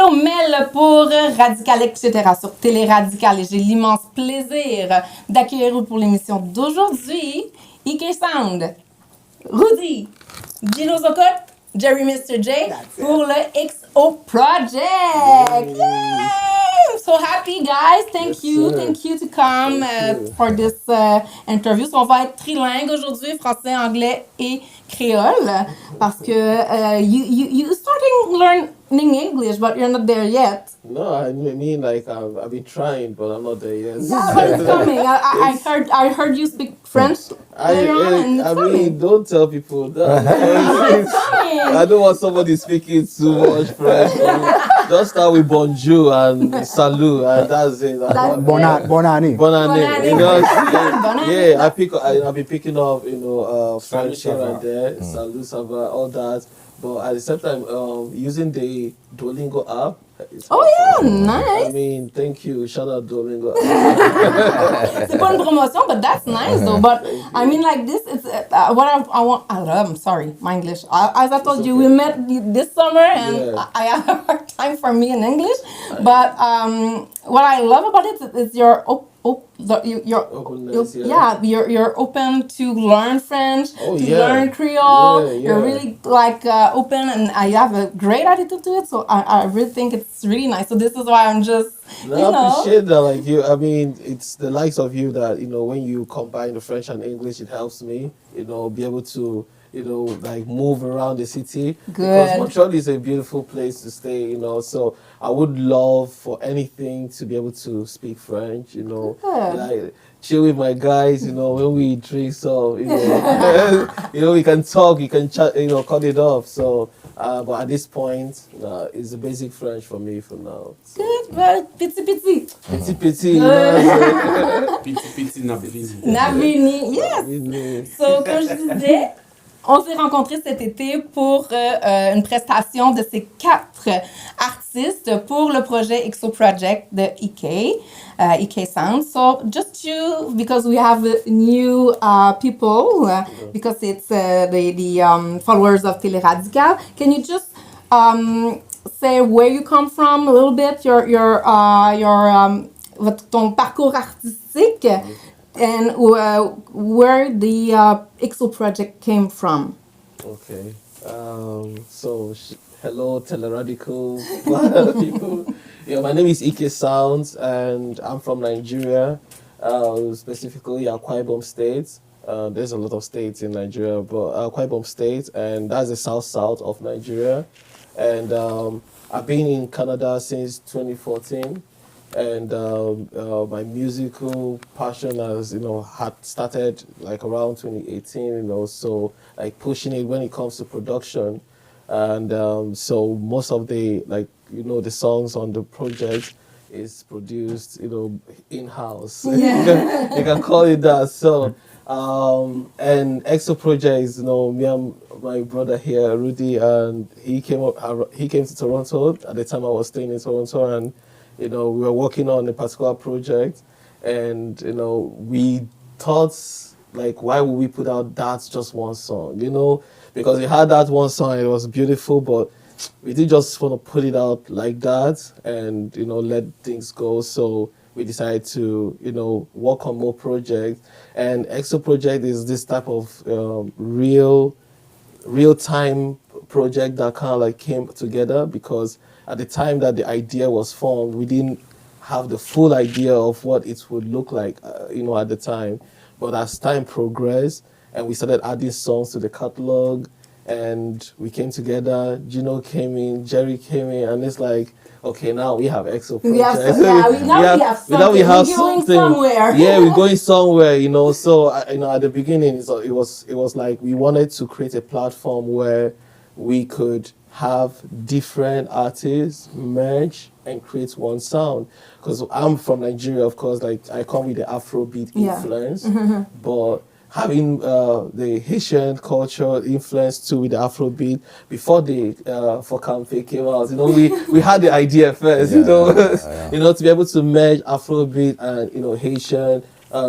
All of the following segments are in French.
Philomèle pour Radical, etc. sur Télé Radical. Et j'ai l'immense plaisir d'accueillir pour l'émission d'aujourd'hui Ike Sound, Rudy, Gino Zokot, Jerry Mr. J pour le XO Project. Yay! I'm so happy, guys. Thank you to come for this interview. So, on va être trilingue aujourd'hui, français, anglais et créole, parce que you starting learning English, but you're not there yet. No, I mean like I've been trying, but I'm not there yet. Yeah, but it's coming. I heard you speak French earlier on, and it's coming. Don't tell people that. I don't want somebody speaking too much French. Just start with bonjour and salut, and that's it. Bon année. You know, I've been picking up, French here and there, salut, ça va, all that. But at the same time, using the Duolingo app. Nice. I mean, thank you. Shout out Duolingo. C'est pas une promotion, but that's nice though. But I mean, like this, it's what I want. I'm sorry, my English. As I told you, we met this summer, and I have a hard time for me in English. But what I love about it is your openness, you're open to learn French, learn Creole. You're really like open, and I have a great attitude to it. So I really think it's really nice. So this is why I'm just. I appreciate that. Like you, I mean, it's the likes of you that when you combine the French and English, it helps me. Be able to. Like move around the city. Good. Because Montreal is a beautiful place to stay, so I would love for anything to be able to speak French, like chill with my guys, when we drink some, we can talk, you can chat, cut it off. So, but at this point, it's the basic French for me for now. So. Good, but piti. Piti. Piti Navini. Navini, yes. So, comme je disais, on s'est rencontrés cet été pour une prestation de ces 4 artistes pour le projet XO Project de Ike Sound. So just because we have new people, because it's the followers of Télé Radical, can you just say where you come from a little bit, ton parcours artistique? And where the XO Project came from. Okay. So hello, Teleradical people. My name is Ike Sounds, and I'm from Nigeria, specifically Akwa Ibom State. There's a lot of states in Nigeria, but Akwa Ibom State, and that's the south of Nigeria. And I've been in Canada since 2014. And my musical passion has, had started like around 2018, so like pushing it when it comes to production. And so most of the, the songs on the project is produced, in-house. Yeah. You can call it that. So, and XO Project is, me and my brother here, Rudy, and he came to Toronto. At the time I was staying in Toronto, and we were working on a particular project, and we thought, like, why would we put out that just one song? Because we had that one song, it was beautiful, but we didn't just want to put it out like that and let things go. So we decided to work on more projects, and XO Project is this type of real time project that kind of like came together, because at the time that the idea was formed, we didn't have the full idea of what it would look like, at the time. But as time progressed and we started adding songs to the catalog, and we came together, Gino came in, Jerry came in, and it's like, okay, now we have XO Project. We have something. We're going somewhere. Yeah, we're going somewhere, So, at the beginning, it was like we wanted to create a platform where we could have different artists merge and create one sound. Because I'm from Nigeria, of course, like I come with the Afrobeat influence, but having the Haitian culture influence too with the Afrobeat, before the For Campé came out, we had the idea first, to be able to merge Afrobeat and Haitian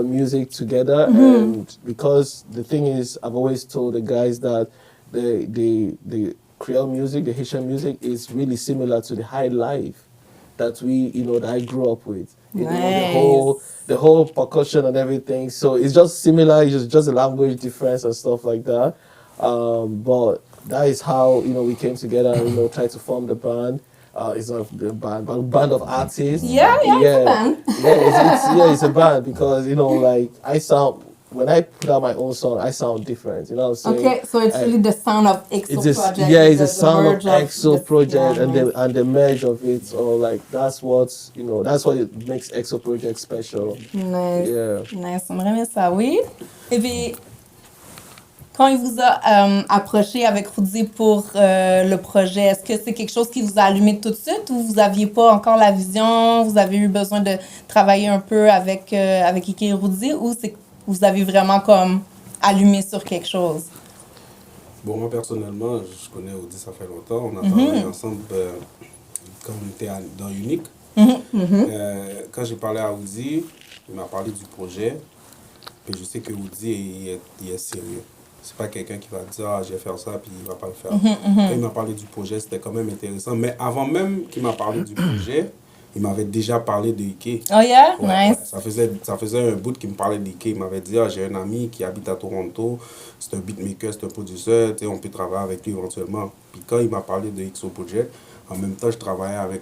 music together. And because the thing is, I've always told the guys that the Creole music, the Haitian music, is really similar to the high life that that I grew up with. The whole percussion and everything. So it's just similar. It's just a language difference and stuff like that. But that is how we came together and tried to form the band. It's not a band, but a band of artists. Yeah, it's a band. It's a band because like when I put out my own song, I sound different. You know what I'm saying? Okay, so it's really the sound of EXO project. Yeah, it's the sound of merge EXO project yeah, and the merge of it. So like that's what it makes EXO project special. Nice. Yeah. Nice, on aimerait ça, oui. Et puis, quand il vous a approché avec Rudy pour le projet, est-ce que c'est quelque chose qui vous a allumé tout de suite ou vous n'aviez pas encore la vision, vous avez eu besoin de travailler un peu avec Ike et Rudy ou c'est que vous avez vraiment comme allumé sur quelque chose? Bon, moi personnellement, je connais Rudy, ça fait longtemps. On a travaillé ensemble quand on était dans Unique. Quand j'ai parlé à Rudy, il m'a parlé du projet. Et je sais que Rudy il est sérieux. C'est pas quelqu'un qui va dire je vais faire ça puis il va pas le faire. Quand il m'a parlé du projet, c'était quand même intéressant. Mais avant même qu'il m'a parlé du projet, il m'avait déjà parlé de Ike. Oh yeah? Ouais, Nice. ouais. Ça faisait un bout qu'il me parlait d'Ike. Il m'avait dit j'ai un ami qui habite à Toronto, c'est un beatmaker, c'est un producteur, on peut travailler avec lui éventuellement. Puis quand il m'a parlé de EXO Project, en même temps je travaillais avec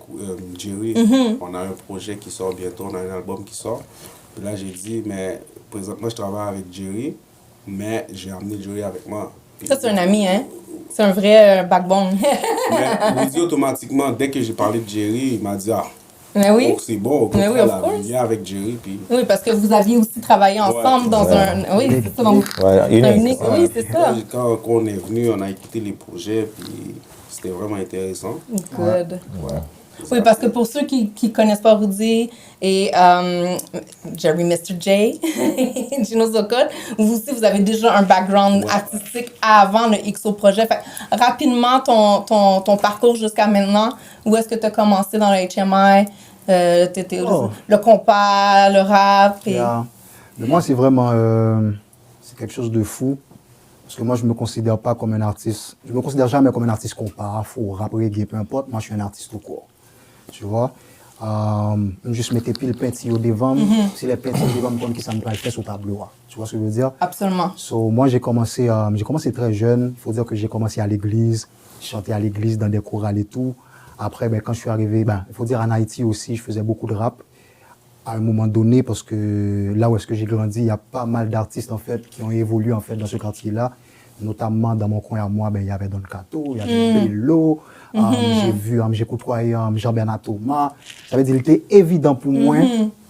Jerry. On a un projet qui sort bientôt, on a un album qui sort. Puis là j'ai dit mais présentement je travaille avec Jerry, mais j'ai amené Jerry avec moi. Puis, Ça, c'est un ami, hein? C'est un vrai backbone. mais Rudy, automatiquement, dès que j'ai parlé de Jerry, il m'a dit Mais oui. oh, c'est bon, on Mais oui, peut of la course. venir avec Jerry. Puis... Oui, parce que vous aviez aussi travaillé ensemble dans un... Oui, c'est ça. Donc, Unique. Oui, c'est ça. Quand on est venu, on a écouté les projets, puis c'était vraiment intéressant. Good. Ouais. Oui, parce que pour ceux qui ne connaissent pas Rudy et Jerry Mr. J, Gino Zocode, vous aussi, vous avez déjà un background artistique avant le EXO projet. Fait, rapidement, ton parcours jusqu'à maintenant, où est-ce que tu as commencé dans le HMI? T'étais le compas, le rap. Et... Yeah. Mais moi, c'est vraiment c'est quelque chose de fou. Parce que moi, je ne me considère pas comme un artiste. Je ne me considère jamais comme un artiste compas, ou rap, reggae, peu importe. Moi, je suis un artiste tout court. Tu vois? Juste mettre pile peinture devant. Si les peintures devant me qui ça me fait sur tableau. Tu vois ce que je veux dire? Absolument. So, moi, j'ai commencé très jeune. Il faut dire que j'ai commencé à l'église. Je chantais à l'église dans des chorales et tout. Après, quand je suis arrivé, il faut dire en Haïti aussi, je faisais beaucoup de rap. À un moment donné, parce que là où est-ce que j'ai grandi, il y a pas mal d'artistes en fait qui ont évolué en fait dans ce quartier-là. Notamment dans mon coin à moi, il y avait Don Cato, il y avait Bello, j'ai côtoyé Jean-Bernard Thomas. Ça veut dire qu'il était évident pour moi,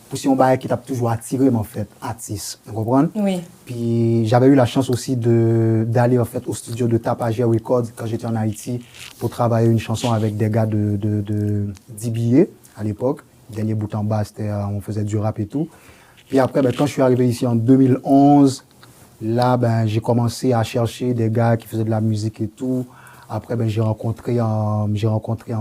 pour si on bail qui t'a toujours attiré en fait, artiste, vous comprenez? Oui. Puis j'avais eu la chance aussi d'aller en fait au studio de Tapagé Records quand j'étais en Haïti pour travailler une chanson avec des gars de DBA à l'époque. Dernier bout en bas, on faisait du rap et tout. Puis après, quand je suis arrivé ici en 2011, là, j'ai commencé à chercher des gars qui faisaient de la musique et tout. Après, j'ai rencontré en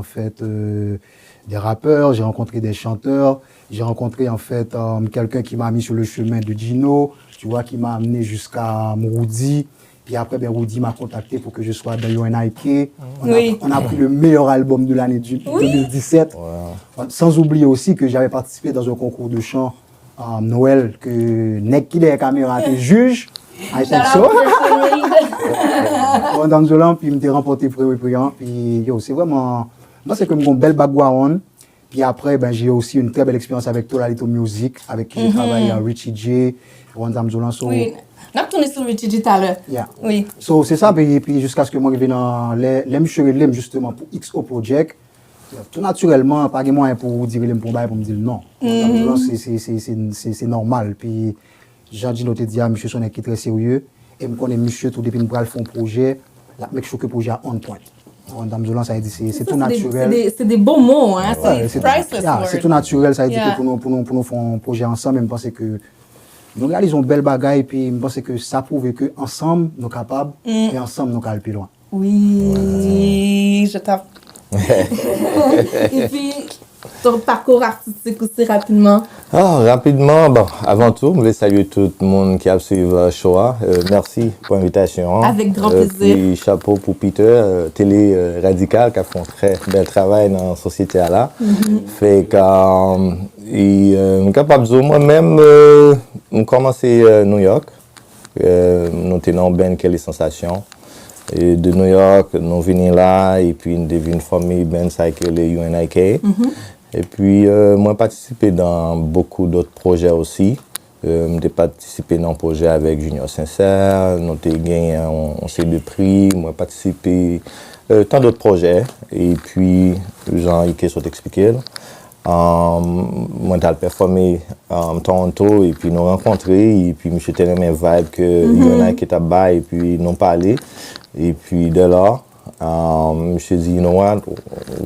fait des rappeurs, j'ai rencontré des chanteurs, j'ai rencontré en fait quelqu'un qui m'a mis sur le chemin de Gino, tu vois, qui m'a amené jusqu'à Rudy. Puis après, Rudy m'a contacté pour que je sois dans UNIK. On a pris le meilleur album de l'année 2017. Wow. Sans oublier aussi que j'avais participé dans un concours de chant Noël que Nek Kile Caméra était juge. I think so. Dans Zolan, puis il m'a remporté prix. Puis c'est vraiment... Moi, c'est comme une belle background. Puis après, j'ai aussi une très belle expérience avec Tolalito Music, avec qui j'ai travaillé à Richie J, Rwanda Zolan. Oui. On a tourné sur Richie J tout à l'heure. Yeah. Oui. So, c'est ça, puis jusqu'à ce que moi, je vienne dans les monsieur justement pour XO Project. Tout naturellement, pas de moyen pour dire pour me dire non. C'est normal. Puis, Jean-Dino te dit, monsieur son équipe très sérieux. Et je connais monsieur tout depuis que je fais un projet. Là, je suis que le projet à on point. Madame Zolan, ça a dit, c'est tout naturel. C'est des beaux mots, hein? C'est priceless. C'est tout naturel, ça a dit que pour nous faire un projet ensemble, je pense que nous réalisons une belle bagaille, puis je pense que ça prouve qu'ensemble, nous sommes capables, et ensemble, nous sommes plus loin. Oui, je t'aime. Et puis, ton parcours artistique aussi rapidement. Rapidement, bon, avant tout, je voulais saluer tout le monde qui a suivi Shoah. Merci pour l'invitation. Avec grand plaisir. Puis chapeau pour Peter, Télé Radical, qui a fait un très bel travail dans la société là. Fait que, je suis capable de dire, moi-même, j'ai commencé à New York. Nous tenons bien les sensations. Et de New York, nous venons là, et puis nous devenons une famille, ben, ça que les UNIK. Et puis, moi, j'ai participé dans beaucoup d'autres projets aussi. J'ai participé dans un projet avec Junior Sincère, nous avons gagné un série de prix, moi, j'ai participé tant d'autres projets. Et puis, Jean-Yves sont expliqué. Moi, j'ai performé à Toronto, et puis nous rencontrés, et puis je suis tellement vibe que UNIK qui était bas, et puis nous parlé. Et puis, de là, je me suis dit, you know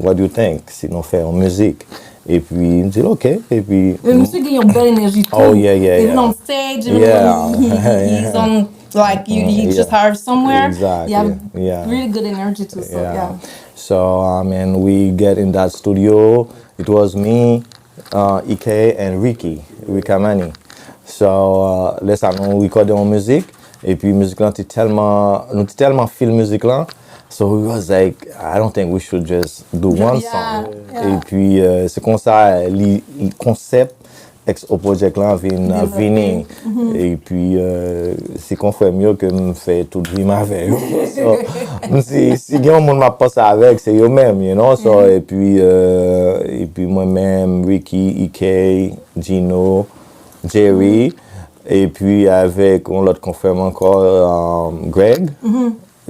what do you think? Si nous faisons musique. Et puis, il me dit, OK. Et puis. Monsieur Guy a une belle énergie. Oh, yeah. Even on stage, even Yeah. when he's on, like, he just hired somewhere. Exactly. You have Yeah. really good energy too, so, yeah. So, and we get in that studio. It was me, Ike, and Ricky Amani. So, là, ça nous recordait en musique. Et puis, musique là, nous avons tellement fait la musique là. So we was like, I don't think we should just do one song. Et puis, c'est comme ça, le concept au projet là vient venir. Et puis, c'est qu'on fait mieux que me faire tout le monde avec. So, si quelqu'un m'a passé avec, c'est eux-mêmes, you know. So, et puis moi-même, Ricky, Ike, Gino, Jerry. Et puis, avec l'autre confirme encore, Greg.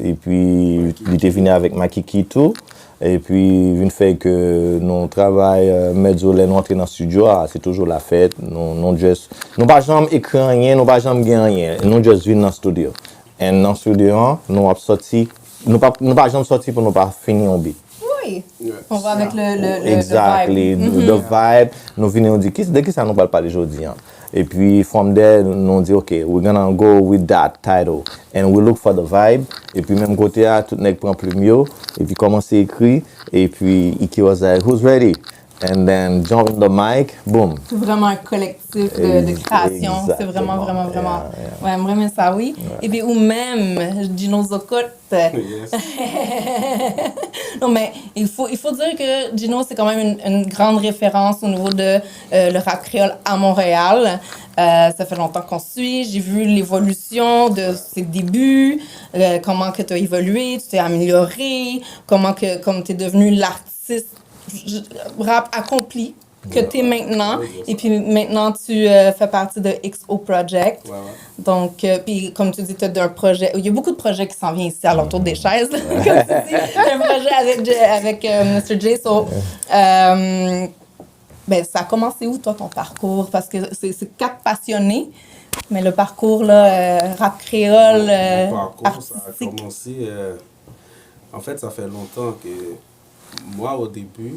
Et puis, il était venu avec Makiki tout. Et puis, une fait que nous travaillons, nous entrons dans le studio, c'est toujours la fête. Nous pas jamais écrire rien, nous pas jamais gagner rien. Nous juste venons dans le studio. Et dans le studio, nous pas sorti, nous pas jamais sorti pour nous pas finir un beat. Oui. On va avec le Exactly, vibe. the vibe. Nous venons dire, de qui ça nous parle aujourd'hui? Et puis, from there, nous dit, OK, we're gonna go with that title. And we look for the vibe. Et puis, même côté, tout le monde prend plus mieux. Et puis, commence à écrire. Et puis, Iki was like, who's ready? And then, jump in the mic, boom. C'est vraiment un collectif de création. C'est vraiment. Ouais, vraiment ça, oui. Et puis, ou même, Gino Zocotte. Yes. Non, mais il faut dire que Gino, c'est quand même une grande référence au niveau de le rap créole à Montréal. Ça fait longtemps qu'on suit. J'ai vu l'évolution de ses débuts, comment que tu as évolué, tu t'es amélioré, comme tu es devenu l'artiste rap accompli que tu es maintenant. Et puis maintenant, tu fais partie de XO Project. Ouais. Donc, puis comme tu dis, tu as un projet. Il y a beaucoup de projets qui s'en viennent ici à l'entour des chaises. Là, comme tu dis, un projet avec Mr. J. So, ben, ça a commencé où, toi, ton parcours? Parce que c'est 4 passionnés, mais le parcours, là, rap créole, Mon parcours, artistique. ça a commencé... en fait, ça fait longtemps que moi, au début,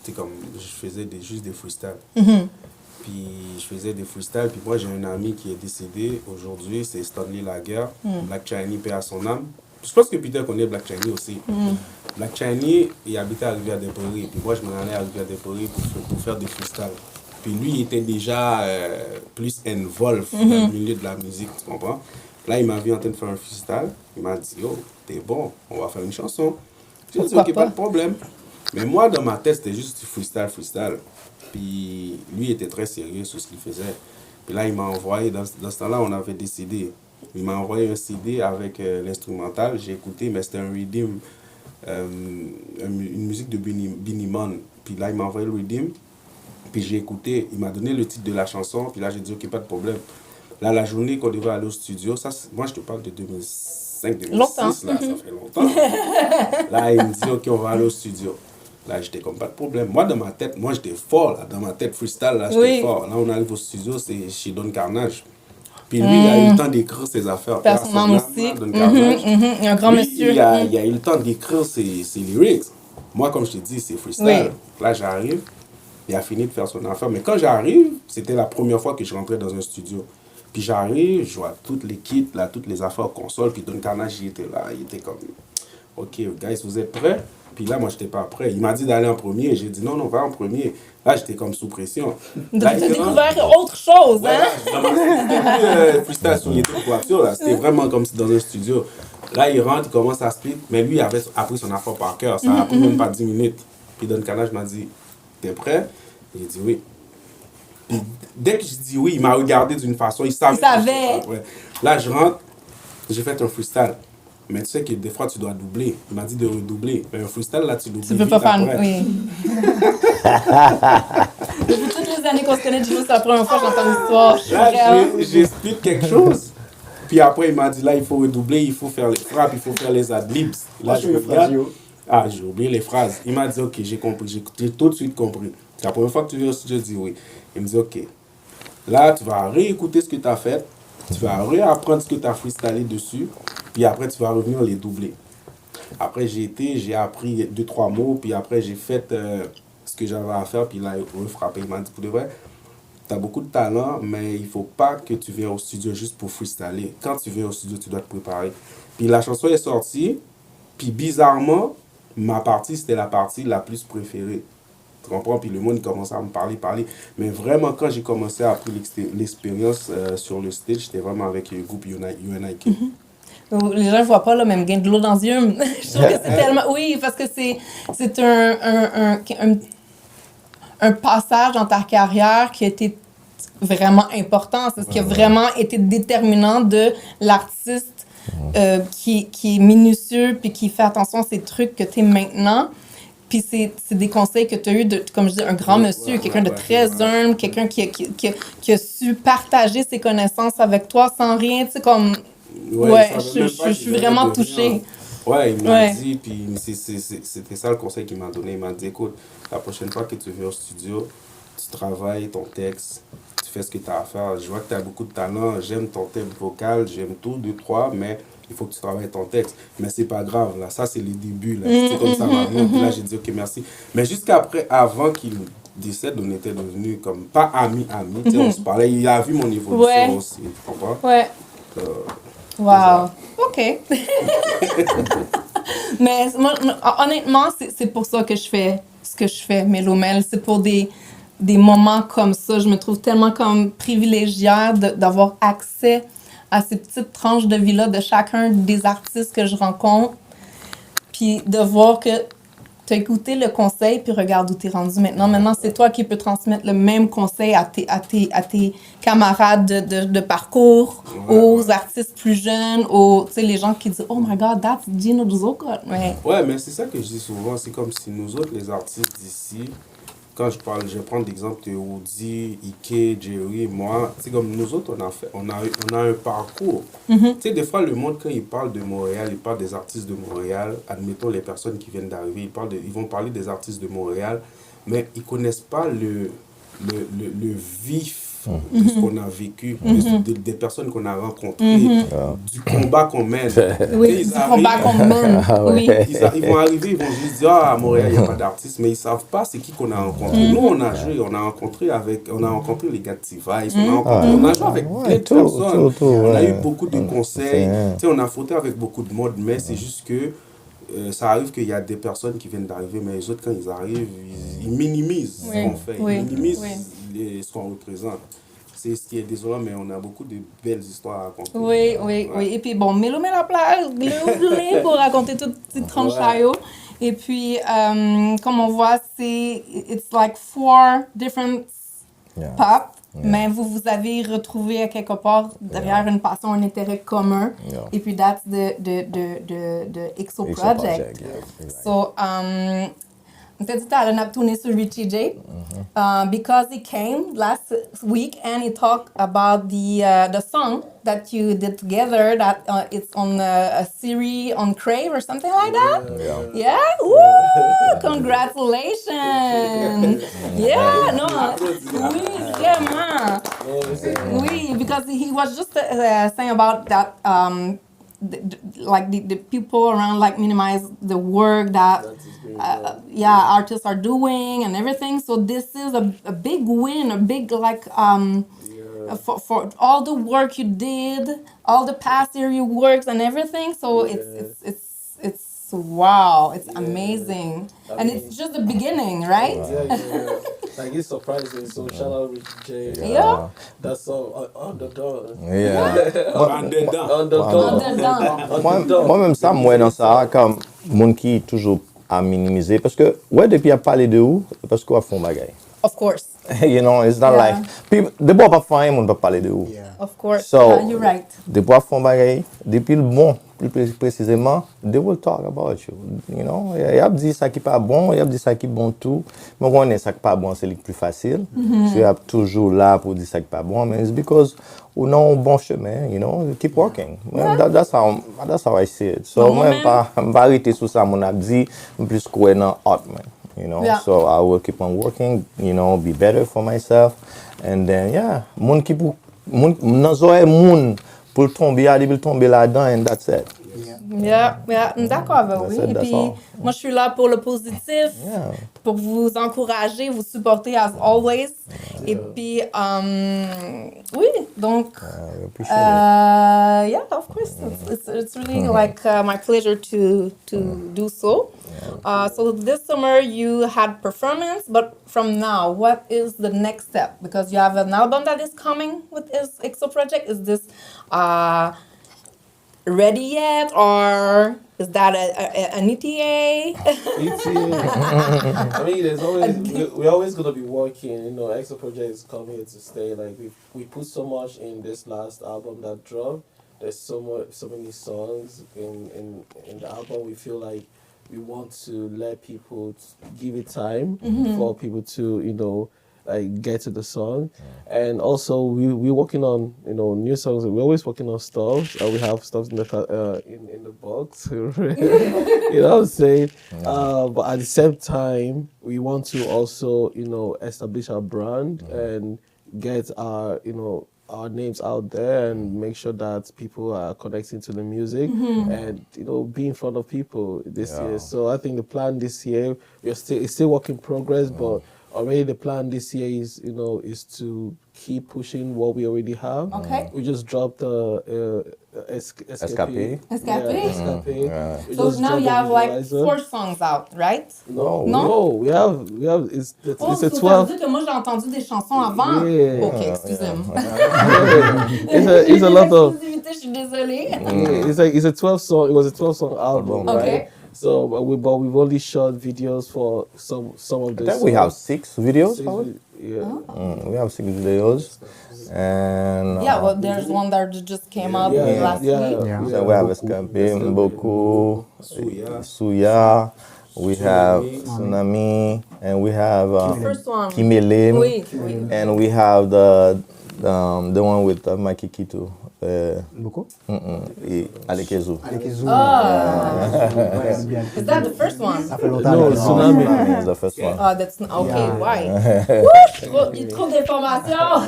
c'est comme je faisais juste des freestyles. Puis je faisais des freestyles. Puis moi, j'ai un ami qui est décédé aujourd'hui, c'est Stanley Laguerre, Black Chiney, paix à son âme. Je pense que Peter connaît Black Chiney aussi. Black Chiney, il habitait à Rivière-des-Prairies. Puis moi, je m'en allais à Rivière-des-Prairies pour faire des freestyles. Puis lui, il était déjà plus involved dans le milieu de la musique, tu comprends? Là, il m'a vu en train de faire un freestyle. Il m'a dit, oh, t'es bon, on va faire une chanson. J'ai dit, ok, pas de problème. Mais moi, dans ma tête, c'était juste du freestyle. Puis lui était très sérieux sur ce qu'il faisait. Puis là, il m'a envoyé, dans ce temps-là, on avait des CD. Il m'a envoyé un CD avec l'instrumental. J'ai écouté, mais c'était un Redeem, une musique de Beenie Man. Puis là, il m'a envoyé le Redeem. Puis j'ai écouté, il m'a donné le titre de la chanson. Puis là, j'ai dit, ok, pas de problème. Là, la journée qu'on devait aller au studio, ça, moi, je te parle de 2005, 2006, longtemps. là, ça fait longtemps. Là, il me dit, ok, on va aller au studio. Là, j'étais comme, pas de problème. Moi, dans ma tête, moi, j'étais fort, là. Dans ma tête, freestyle, là, j'étais fort. Là, on arrive au studio, c'est chez Don Carnage. Puis lui, il a eu le temps d'écrire ses affaires. Personnellement aussi. Don Carnage. Il y a un grand Lui, monsieur. il a eu le temps d'écrire ses lyrics. Moi, comme je te dis, c'est freestyle. Oui. Là, j'arrive, il a fini de faire son affaire. Mais quand j'arrive, c'était la première fois que je rentrais dans un studio. Puis j'arrive, je vois toutes les kits, là, toutes les affaires consoles. Puis Don Carnage, il était là, il était comme... OK, guys, vous êtes prêts? Puis là, moi, j'étais pas prêt. Il m'a dit d'aller en premier. J'ai dit non, va en premier. Là, j'étais comme sous pression. Donc, Là, tu as il rentre. découvert autre chose, Ouais, hein? là, dans ma c'était freestyle sur les trucs voitures, là. C'était vraiment comme si dans un studio. Là, il rentre, il commence à split. Mais lui, il avait appris son affaire par cœur. Ça a pris même pas 10 minutes. Puis Don Canage m'a dit, t'es prêt? J'ai dit oui. Puis dès que je dis oui, il m'a regardé d'une façon. Il savait. Il savait. Ouais. Là, je rentre, j'ai fait un freestyle. Mais tu sais que des fois, tu dois doubler. Il m'a dit de redoubler. Mais un freestyle, là, tu doubles. Tu peux pas faire... Oui. Depuis toutes les années qu'on se connaît, Gino, c'est la première fois que j'entends l'histoire. Là, j'explique quelque chose. Puis après, il m'a dit, là, il faut redoubler, il faut faire les frappes, il faut faire les adlibs. Là, je regarde. Ah, j'ai oublié les phrases. Il m'a dit, OK, j'ai compris. J'ai tout de suite compris. C'est la première fois que tu viens au studio, je dis oui. Il me dit, OK. Là, tu vas réécouter ce que tu as fait. Tu vas réapprendre ce que tu as freestylé dessus. Puis après, tu vas revenir les doubler. Après, j'ai appris 2-3 mots. Puis après, j'ai fait ce que j'avais à faire. Puis là, il refrappé. Il m'a dit, pour de vrai, tu as beaucoup de talent, mais il ne faut pas que tu viennes au studio juste pour freestyler. Quand tu viens au studio, tu dois te préparer. Puis la chanson est sortie. Puis bizarrement, ma partie, c'était la partie la plus préférée. Tu comprends? Puis le monde commençait à me parler. Mais vraiment, quand j'ai commencé à prendre l'expérience sur le stage, j'étais vraiment avec le groupe UNIK. Les gens ne voient pas, là, mais me gagne de l'eau dans les yeux. Je trouve que c'est tellement... Oui, parce que c'est un passage dans ta carrière qui a été vraiment important. C'est ce qui a vraiment été déterminant de l'artiste qui est minutieux puis qui fait attention à ces trucs que tu es maintenant. Puis c'est des conseils que tu as eu de, comme je dis, un grand monsieur, quelqu'un de très humble, quelqu'un qui a su partager ses connaissances avec toi sans rien, tu sais, comme... Ouais, je suis vraiment touchée. Ouais, il m'a dit, puis c'était ça le conseil qu'il m'a donné. Il m'a dit, écoute, la prochaine fois que tu viens au studio, tu travailles ton texte, tu fais ce que tu as à faire. Je vois que tu as beaucoup de talent, j'aime ton thème vocal, j'aime tout, 2, 3, mais il faut que tu travailles ton texte. Mais c'est pas grave, là, ça c'est les débuts, là. C'est comme ça maintenant. Puis là, j'ai dit, ok, merci. Mais jusqu'après, avant qu'il décède, on était devenus comme, pas amis, tu sais, on se parlait. Il a vu mon évolution aussi, tu comprends? Ouais. Wow. OK. Mais moi, honnêtement, c'est pour ça que je fais ce que je fais, Mélomel. C'est pour des moments comme ça. Je me trouve tellement comme privilégiée d'avoir accès à ces petites tranches de vie-là de chacun des artistes que je rencontre. Puis de voir que tu as écouté le conseil, puis regarde où tu es rendu maintenant. Maintenant, c'est toi qui peux transmettre le même conseil à tes camarades de parcours, aux artistes plus jeunes, aux les gens qui disent « Oh my God, that's Gino Dzoko ». Ouais, mais c'est ça que je dis souvent. C'est comme si nous autres, les artistes d'ici, quand je parle, je vais prendre l'exemple de Woody, Ike, Jerry, moi, c'est comme nous autres, on a un parcours. Tu sais, des fois, le monde, quand il parle de Montréal, il parle des artistes de Montréal, admettons les personnes qui viennent d'arriver, ils vont parler des artistes de Montréal, mais ils ne connaissent pas le vif de ce qu'on a vécu, des personnes qu'on a rencontrées, du combat qu'on mène. Oui, du combat qu'on mène. Oui. Ils vont arriver, ils vont juste dire à Montréal, il n'y a pas d'artistes, mais ils ne savent pas c'est qui qu'on a rencontré. Nous, on a joué, on a rencontré les gars de T-Vice, on a joué avec plein de personnes. On a eu beaucoup de conseils. On a frotté avec beaucoup de monde, mais c'est juste que ça arrive qu'il y a des personnes qui viennent d'arriver, mais les autres, quand ils arrivent, ils minimisent ce qu'on fait, ils minimisent ce qu'on représente. C'est ce qui est désolant, mais on a beaucoup de belles histoires à raconter. Oui. Et puis bon, Mélomel a plein pour raconter toute petite tranche. Et puis, comme on voit, it's like 4 different pop. Mais vous avez retrouvé à quelque part derrière une passion, un intérêt commun. Et puis, that's the EXO project. So, Petit talent up tourné sur Richie J, because he came last week and he talked about the song that you did together, that it's on a series on Crave or something like that. Yeah. Woo! Congratulations. Yeah. No. Oui, vraiment. Oui, because he was just saying about that. The people around minimize the work that artists are doing and everything. So this is a big win, a big for all the work you did, all the past year you worked and everything. So it's wow, it's amazing. And it's just the beginning, right? Yeah. Like it's surprising. So shout out Ricky J. Yeah. That song Underdog. Yeah. En dedans. Underdog. Dedans. Moi-même, ça, moi, dans ça, comme mon qui toujours à minimiser. Parce que, ouais, depuis à parler de où, parce qu'on va faire un bagage. Of course. You know, it's not Yeah. like, people, de bois pas faire, on ne peut pas parler de où. Of course. So, Yeah, you're right. de bois faire un bagage, depuis le bon, plus précisément, they will talk about you. You know, il y a dit ça qui pas bon, il y a dit ça qui bon tout. Mais on est ça qui pas bon, c'est le plus facile. So, il y a toujours là pour dire ça qui pas bon, mais it's because on a un bon chemin, you know, keep working. That's how I see it. So, Moi, même pas arrêter sur ça, mon a dit, plus quoi dans art, man. You know, Yeah. so I will keep on working, you know, be better for myself. And then, yeah, moun qui pour, nan zoe moun pour tomber, aller pour tomber là-dedans, and that's it. Yeah, d'accord avec oui. Et That's puis, all. moi, je suis là pour le positif, Yeah. pour vous encourager, vous supporter as always. Et puis, oui, donc, I appreciate it. yeah, of course, it's really like my pleasure to do so. So this summer you had performance, but from now, what is the next step? Because you have an album that is coming with this EXO project. Is this ready yet, or is that an ETA? I mean, there's always we're always gonna be working. You know, EXO project is coming here to stay. Like we put so much in this last album that dropped. There's so many songs in the album. We feel like we want to let people give it time for people to like get to the song, and also we're working on new songs. We're always working on stuff. We have stuff in the box. You know what I'm saying? But at the same time, we want to also establish our brand and get our names out there and make sure that people are connecting to the music and be in front of people this year. So I think the plan this year, it's still work in progress, but already the plan this year is to keep pushing what we already have. Okay. We just dropped Escape. Escape? We So just now dropped you the have like visualizer. 4 songs out, right? No, No? we have it's Oh, a ça veut 12. dire que moi j'ai entendu des chansons avant. Yeah. Ok, excusez-moi. It's a lot of Exclusivité, je suis désolée. it's a 12 song. It was a 12 song album, Okay. right? So, but we've only shot videos for some of the. I think we have 6 videos. Six Howard? yeah. We have 6 videos. And Yeah, well, there's one that just came out last week. Yeah. so we have Escape, Mboku, Suya. Suya, we have Tsunami, and we have First one. Kimelim, Oui, oui. and we have the one with Maki Kito, Beaucoup? Alekezu. Alekezu. Is that the first one? Ça fait longtemps. No, là. Tsunami. Tsunami is the first one. Oh, that's okay. Yeah. Why? Il y a trop d'informations.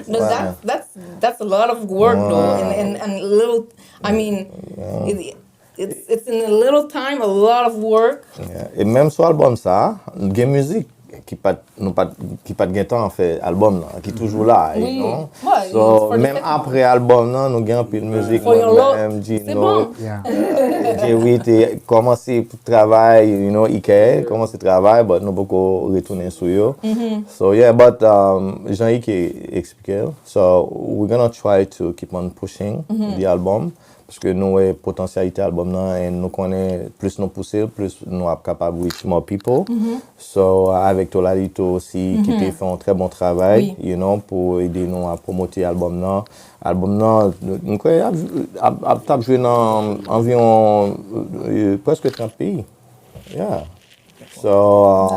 No, that's a lot of work though, and little. I mean, it's in a little time, a lot of work. Yeah. Et même sur l'album ça, il y a musique qui pas de temps en fait album là, qui toujours là, Oui. you know? Ouais, So for the même second après album là, nous avons plus de musique For your moi-même, look, c'est Gino, bon. Yeah. Jerry t'es commencé le travail, Ike commencé le travail, but nous beaucoup retourner sur yo. So yeah, but Jean-Yves expliqué, so we're gonna try to keep on pushing the album. Parce que nous avons potentialité album là et nous connaissons plus nous pousser, plus nous sommes capables de reach more people. So avec Tolalito aussi qui fait un très bon travail, Oui. you know, pour aider nous à promouvoir l'album là. Album là, nous avons joué dans environ presque 30 pays. Yeah. So,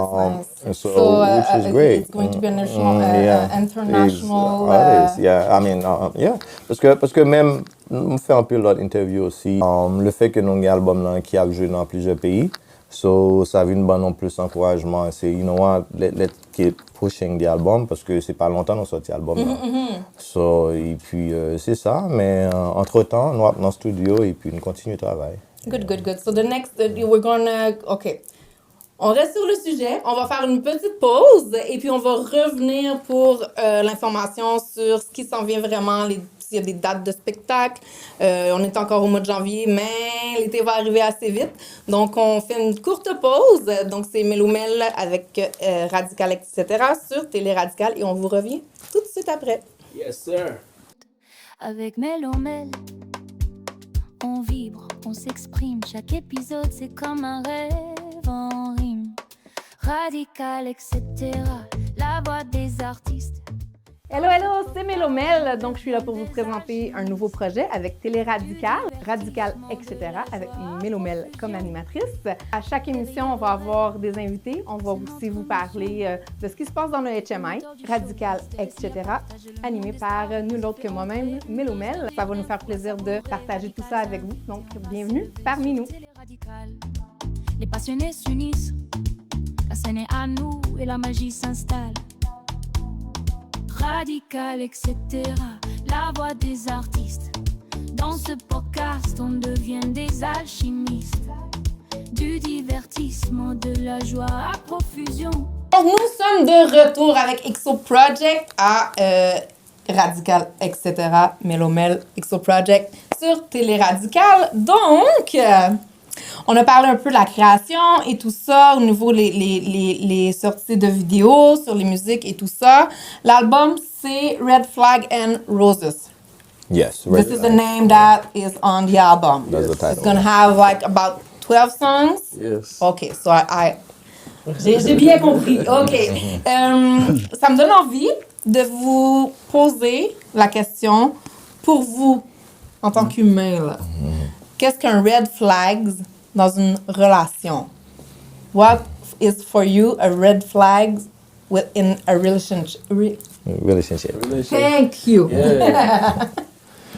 That's nice. which is great. It's going to be an international, international. It is, yeah. I mean, yeah. Parce que même, on fait un peu l'autre interview aussi. Le fait que nous avons un album là qui a joué dans plusieurs pays, so ça vient de plus encouragement. C'est, you know what, let's keep pushing the album parce que c'est pas longtemps qu'on sorti l'album là. So, et puis c'est ça, mais entre-temps, nous sommes dans le studio et puis nous continuons le travail. Good. So the next, we're gonna, okay. On reste sur le sujet, on va faire une petite pause et puis on va revenir pour l'information sur ce qui s'en vient vraiment, les s'il y a des dates de spectacle. On est encore au mois de janvier, mais l'été va arriver assez vite. Donc, on fait une courte pause. Donc, c'est Mélo-Mel avec Radical, etc. sur Télé Radical et on vous revient tout de suite après. Yes, sir. Avec Mélo-Mel, on vibre, on s'exprime. Chaque épisode, c'est comme un rêve en rime. Radical, etc. La voix des artistes. Hello, hello, c'est Mélo-Mel. Donc, je suis là pour vous présenter un nouveau projet avec Télé Radical, Radical, etc. avec Mélo-Mel comme animatrice. À chaque émission, on va avoir des invités. On va aussi vous parler de ce qui se passe dans le HMI, Radical, etc. animé par nul autre que moi-même, Mélo-Mel. Ça va nous faire plaisir de partager tout ça avec vous. Donc, bienvenue parmi nous. Les passionnés s'unissent. La scène est à nous et la magie s'installe. Radical, etc. La voix des artistes. Dans ce podcast, on devient des alchimistes. Du divertissement, de la joie à profusion. Donc, nous sommes de retour avec XO Project à Radical, etc. Mélo-Mel, XO Project sur Télé Radical. Donc, on a parlé un peu de la création et tout ça, au niveau les sorties de vidéos sur les musiques et tout ça. L'album, c'est Red Flag and Roses. Yes. This is the name that is on the album. That's the title. It's gonna have like about 12 songs. Yes. Okay, so j'ai bien compris. OK. Ça me donne envie de vous poser la question pour vous, en tant qu'humain, là. Qu'est-ce qu'un red flag dans une relation? What is for you a red flag within a relationship? Relationship. Thank you. Yeah.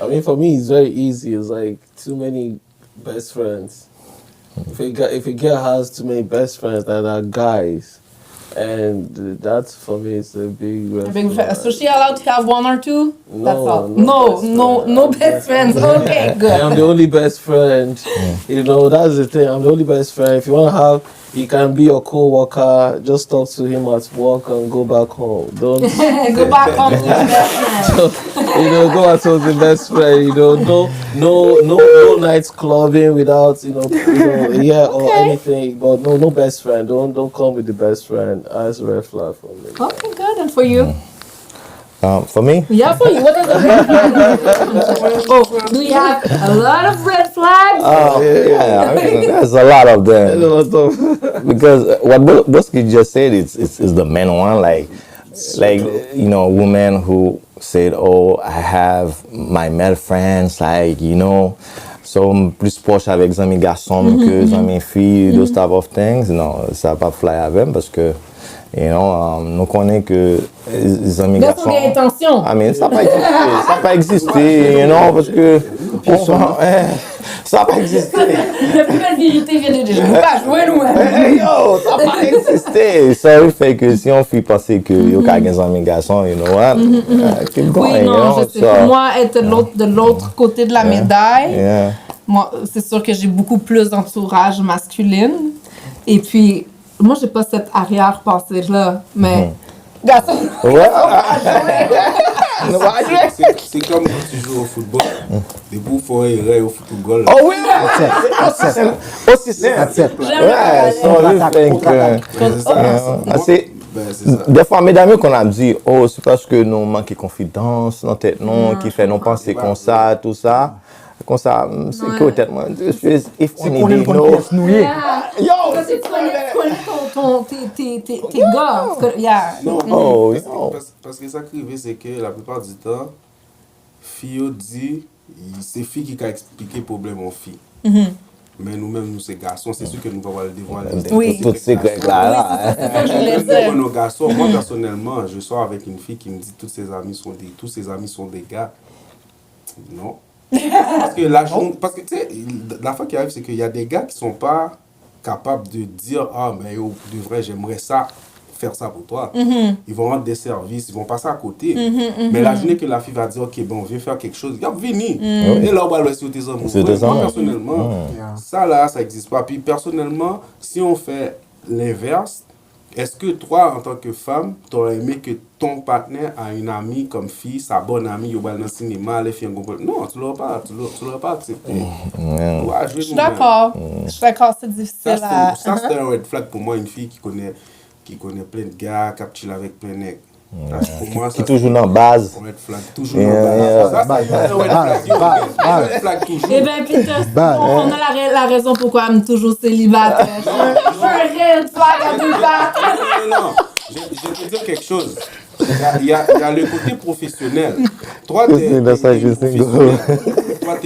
I mean, for me, it's very easy. It's like too many best friends. If a girl has too many best friends that are guys, and that for me is a big red flag. So she allowed to have one or two? No, That's all. no No best best friend. friends. Okay, good. I'm the only best friend. You know, that's the thing. I'm the only best friend. If you want to have, he can be your co-worker. Just talk to him at work and go back home. Don't Go back home to your best friend. go out with the best friend. No nights clubbing without or anything. But no best friend. Don't come with the best friend. That's a red flag for me. Okay, good. And for you? For me, Yeah, for you. What is a red flag? Oh, do you have a lot of red flags? yeah, I mean, there's a lot of them. Because what Bosky just said is the main one, like women who said, oh, I have my male friends, so plus proche avec les amis garçons que les amis filles, those type of things. Non, ça va pas fly avec parce que nous connaissons que les amis Garçons. garçons. Des intentions. I mean, ça n'a pas existé, parce que ça n'a pas existé. La plus belle vérité vient de dire, je ne veux pas jouer nous-mêmes. Hey, yo, ça n'a pas existé. Ça fait que si on fait penser que yo a des amis garçons, you know what? Keep going, Oui, non, je sais. so, Pour moi, être de l'autre côté de la médaille, yeah. moi, c'est sûr que j'ai beaucoup plus d'entourage masculine. Et puis, moi, j'ai pas cette arrière-pensée-là, mais... Garçon, Ouais. C'est comme quand tu joues au football. Des bouffons iraient au football. Oh oui! Aussi simple. Ouais, so we think, c'est ça. des fois, mesdames, qu'on a dit, oh, c'est parce que nous manquons de confiance dans tête, non, qui fait nous penser comme ça, tout ça. Comme ça, c'est que peut-être moi, if on On est need une know. pièce nouée. Yo! parce que tu connais tes gars. Yeah. Non, Oh, parce que ça qui arrive, c'est que la plupart du temps, filles disent, c'est filles qui ont expliqué le problème aux filles. Mais nous-mêmes, nous, ces garçons, c'est sûr que nous allons le dévoiler. Oui. Toutes ces là. C'est ça que je voulais dire. Nos garçons, moi personnellement, je sors avec une fille qui me dit tous ses amis sont des gars. Non. Parce que tu sais, la fois qui arrive, c'est qu'il y a des gars qui sont pas capables de dire mais de vrai, j'aimerais faire ça pour toi. Ils vont rendre des services, ils vont passer à côté. Mais la journée que la fille va dire ok, bon, on veut faire quelque chose, venez. Et là, on va le laisser tes amours. Moi, personnellement, ça là, ça n'existe pas. Puis personnellement, si on fait l'inverse, est-ce que toi, en tant que femme, t'aurais aimé que ton partenaire a une amie comme fille, sa bonne amie, il va dans le cinéma, les filles en groupe? Non, tu l'auras pas accepté. Ouais, Je suis d'accord. Je suis d'accord, c'est difficile à... Ça, c'était un red flag pour moi, une fille qui connaît plein de gars, qui a chill avec plein de nègres. Pour moi, Qui toujours dans base. Red flag, toujours dans base. Ça, c'est un red flag toujours. Eh bien, Peter, on a la raison pourquoi je suis toujours célibataire. Je suis un red flag à tout temps. Non. Je vais te dire quelque chose. Il y a le côté professionnel. Toi, tu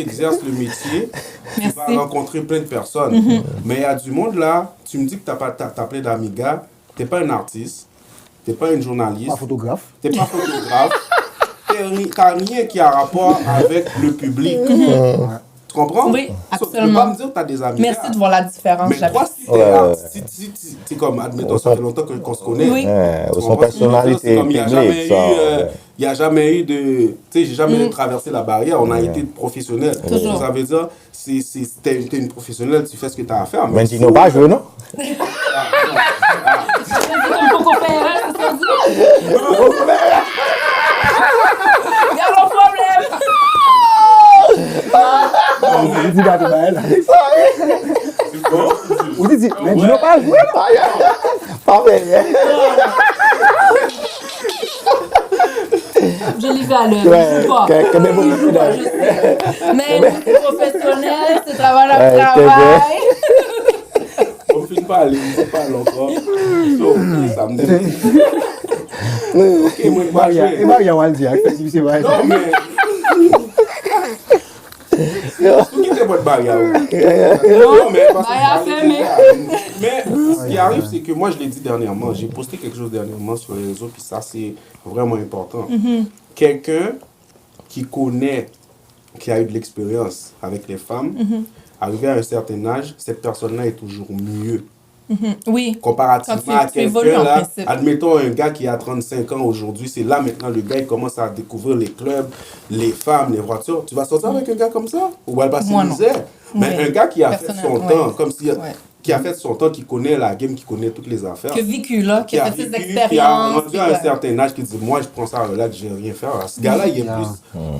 exerces le métier, tu vas rencontrer plein de personnes. Mais il y a du monde là, tu me dis que tu as plein d'amis gars, tu n'es pas un artiste, tu n'es pas un journaliste, Pas photographe. tu n'es pas photographe, tu n'as rien qui a rapport avec le public. Tu comprends? Oui, Tu absolument. peux pas me dire que tu as des amis Merci gars. de voir la différence. Mais toi, si t'es artiste, si t'es comme, admettons, ça fait longtemps qu'on se connaît. Oui. Tu Son comprends ce que je veux dire? personnalité C'est comme, il n'y a publique. jamais eu de... Tu sais, j'ai jamais traversé la barrière. On a été professionnels. Toujours. Ça veut dire, t'es une professionnelle, tu fais ce que tu as à faire. Mais tu n'as pas joué, non? C'est comme Coco Ferrer, c'est ça dit? Regarde le problème! On dit d'accord, Maël. On dit, mais tu n'as pas joué, non? Pas vrai. Je l'ai fait à l'heure, je sais pas. Que même vous Je sais. Mais c'est professionnel, c'est travail à travail. On ne finit pas aller, on ne pas encore. So, ça me dit. Ok, moi, je vais pas Et jouer. Maria Waldia, c'est vrai. Non, mais... Tout qui était votre bagarre. Non, mais parce que Bagarre fermée. mais ce qui arrive, c'est que moi, je l'ai dit dernièrement, j'ai posté quelque chose dernièrement sur les réseaux, puis ça, c'est vraiment important. Quelqu'un qui connaît, qui a eu de l'expérience avec les femmes, arrivé à un certain âge, cette personne-là est toujours mieux. Oui. Comparativement Quand à tu évolues quelqu'un en là, principe. admettons un gars qui a 35 ans aujourd'hui, c'est là maintenant le gars il commence à découvrir les clubs, les femmes, les voitures. Tu vas sortir avec un gars comme ça? Ou elle va Moi, non. misère? Mais Oui. un gars qui a fait son Personnel, temps, ouais. comme si, qui a fait son temps, qui connaît la game, qui connaît toutes les affaires. Qui a vécu là, qui a fait ses vécu, expériences. qui a rendu puis à un ouais. certain âge, qui dit moi je prends ça à relax, je vais rien faire. Ce gars-là il est plus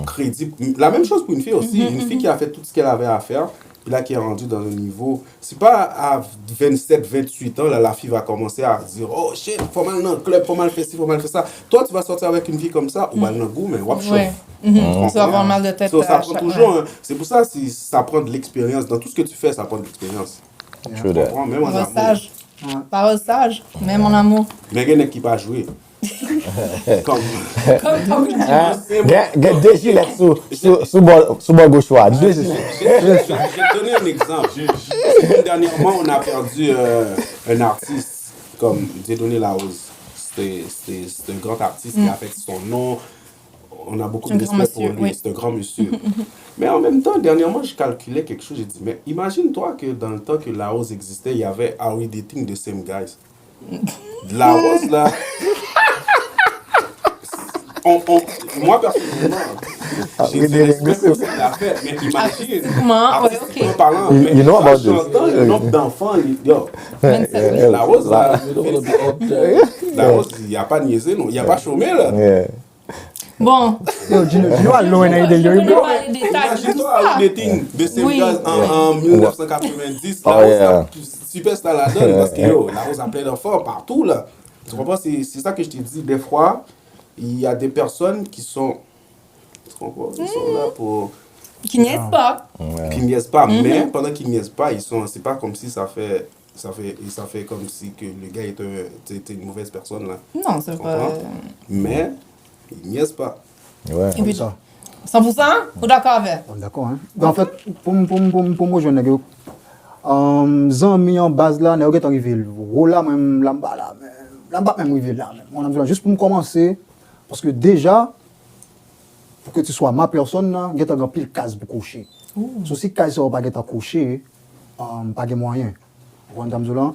crédible. La même chose pour une fille aussi. Une fille qui a fait tout ce qu'elle avait à faire. Puis là, qui est rendu dans un niveau. C'est pas à 27, 28 ans, là, la fille va commencer à dire oh shit, faut mal dans le club, faut mal faire ci, faut mal faire ça. Toi, tu vas sortir avec une fille comme ça, ou mal dans le goût, mais wap Ouais. Tu vas avoir mal de tête. ça à prend chaque- toujours. C'est pour ça que ça prend de l'expérience. Dans tout ce que tu fais, ça prend de l'expérience. True that. Même en Parole amour. sage. Parole sage. Mais mon amour. Mais il y en a qui pas jouer. Comme. Comme je dis. Get deux gilets sous bord gauchois. Deux gilets. Je vais te donner un exemple. Dernièrement, on a perdu un artiste comme Dieudonné Lahoz. C'était un grand artiste qui a fait son nom. On a beaucoup Un de grand respect pour monsieur, lui. oui. C'est un grand monsieur. Mais en même temps, dernièrement, je calculais quelque chose. J'ai dit, mais imagine-toi que dans le temps que Lahoz existait, il y avait Are We Dating the Same Guys? Lahoz, là. Moi, personnellement, j'ai du respect pour ce qu'il a fait. Mais imagine, Artistiquement, ouais, artistiquement ok. parlant, mais You know about this. j'entends le nombre d'enfants, yo, 27. la rose, là, il n'y a pas niaisé, non, il n'y a pas chômé, là. Yeah. Bon, Yo, Gino a loin je de connais yo. pas les détails de tout Imagine-toi ça. un dating de ces Oui. gars en 1990, Oh, la rose, yeah. super star la donne, parce que yo, la rose a plein d'enfants partout, là. Tu comprends, c'est ça que je t'ai dit, des fois, il y a des personnes qui sont, tu comprends, ils sont là pour... Qui niaise pas. Qui niaisent pas, mais pendant qu'ils niaisent pas, ils sont, c'est pas comme si ça fait comme si que le gars était une mauvaise personne là. Non, c'est Tu pas. comprends? Mais ils niaisent pas. Ouais. Et puis, Ça. 100%? Ou d'accord avec? D'accord, hein. En fait, pour moi, je n'ai pas. Zami en base là, n'est pas arrivé. Rola même lamba là, lamba même arrivé là. On a besoin juste pour me commencer, parce que déjà, pour que tu sois ma personne là, il y a un pile case pour coucher. So si case ça pas être couché, pas de moyen.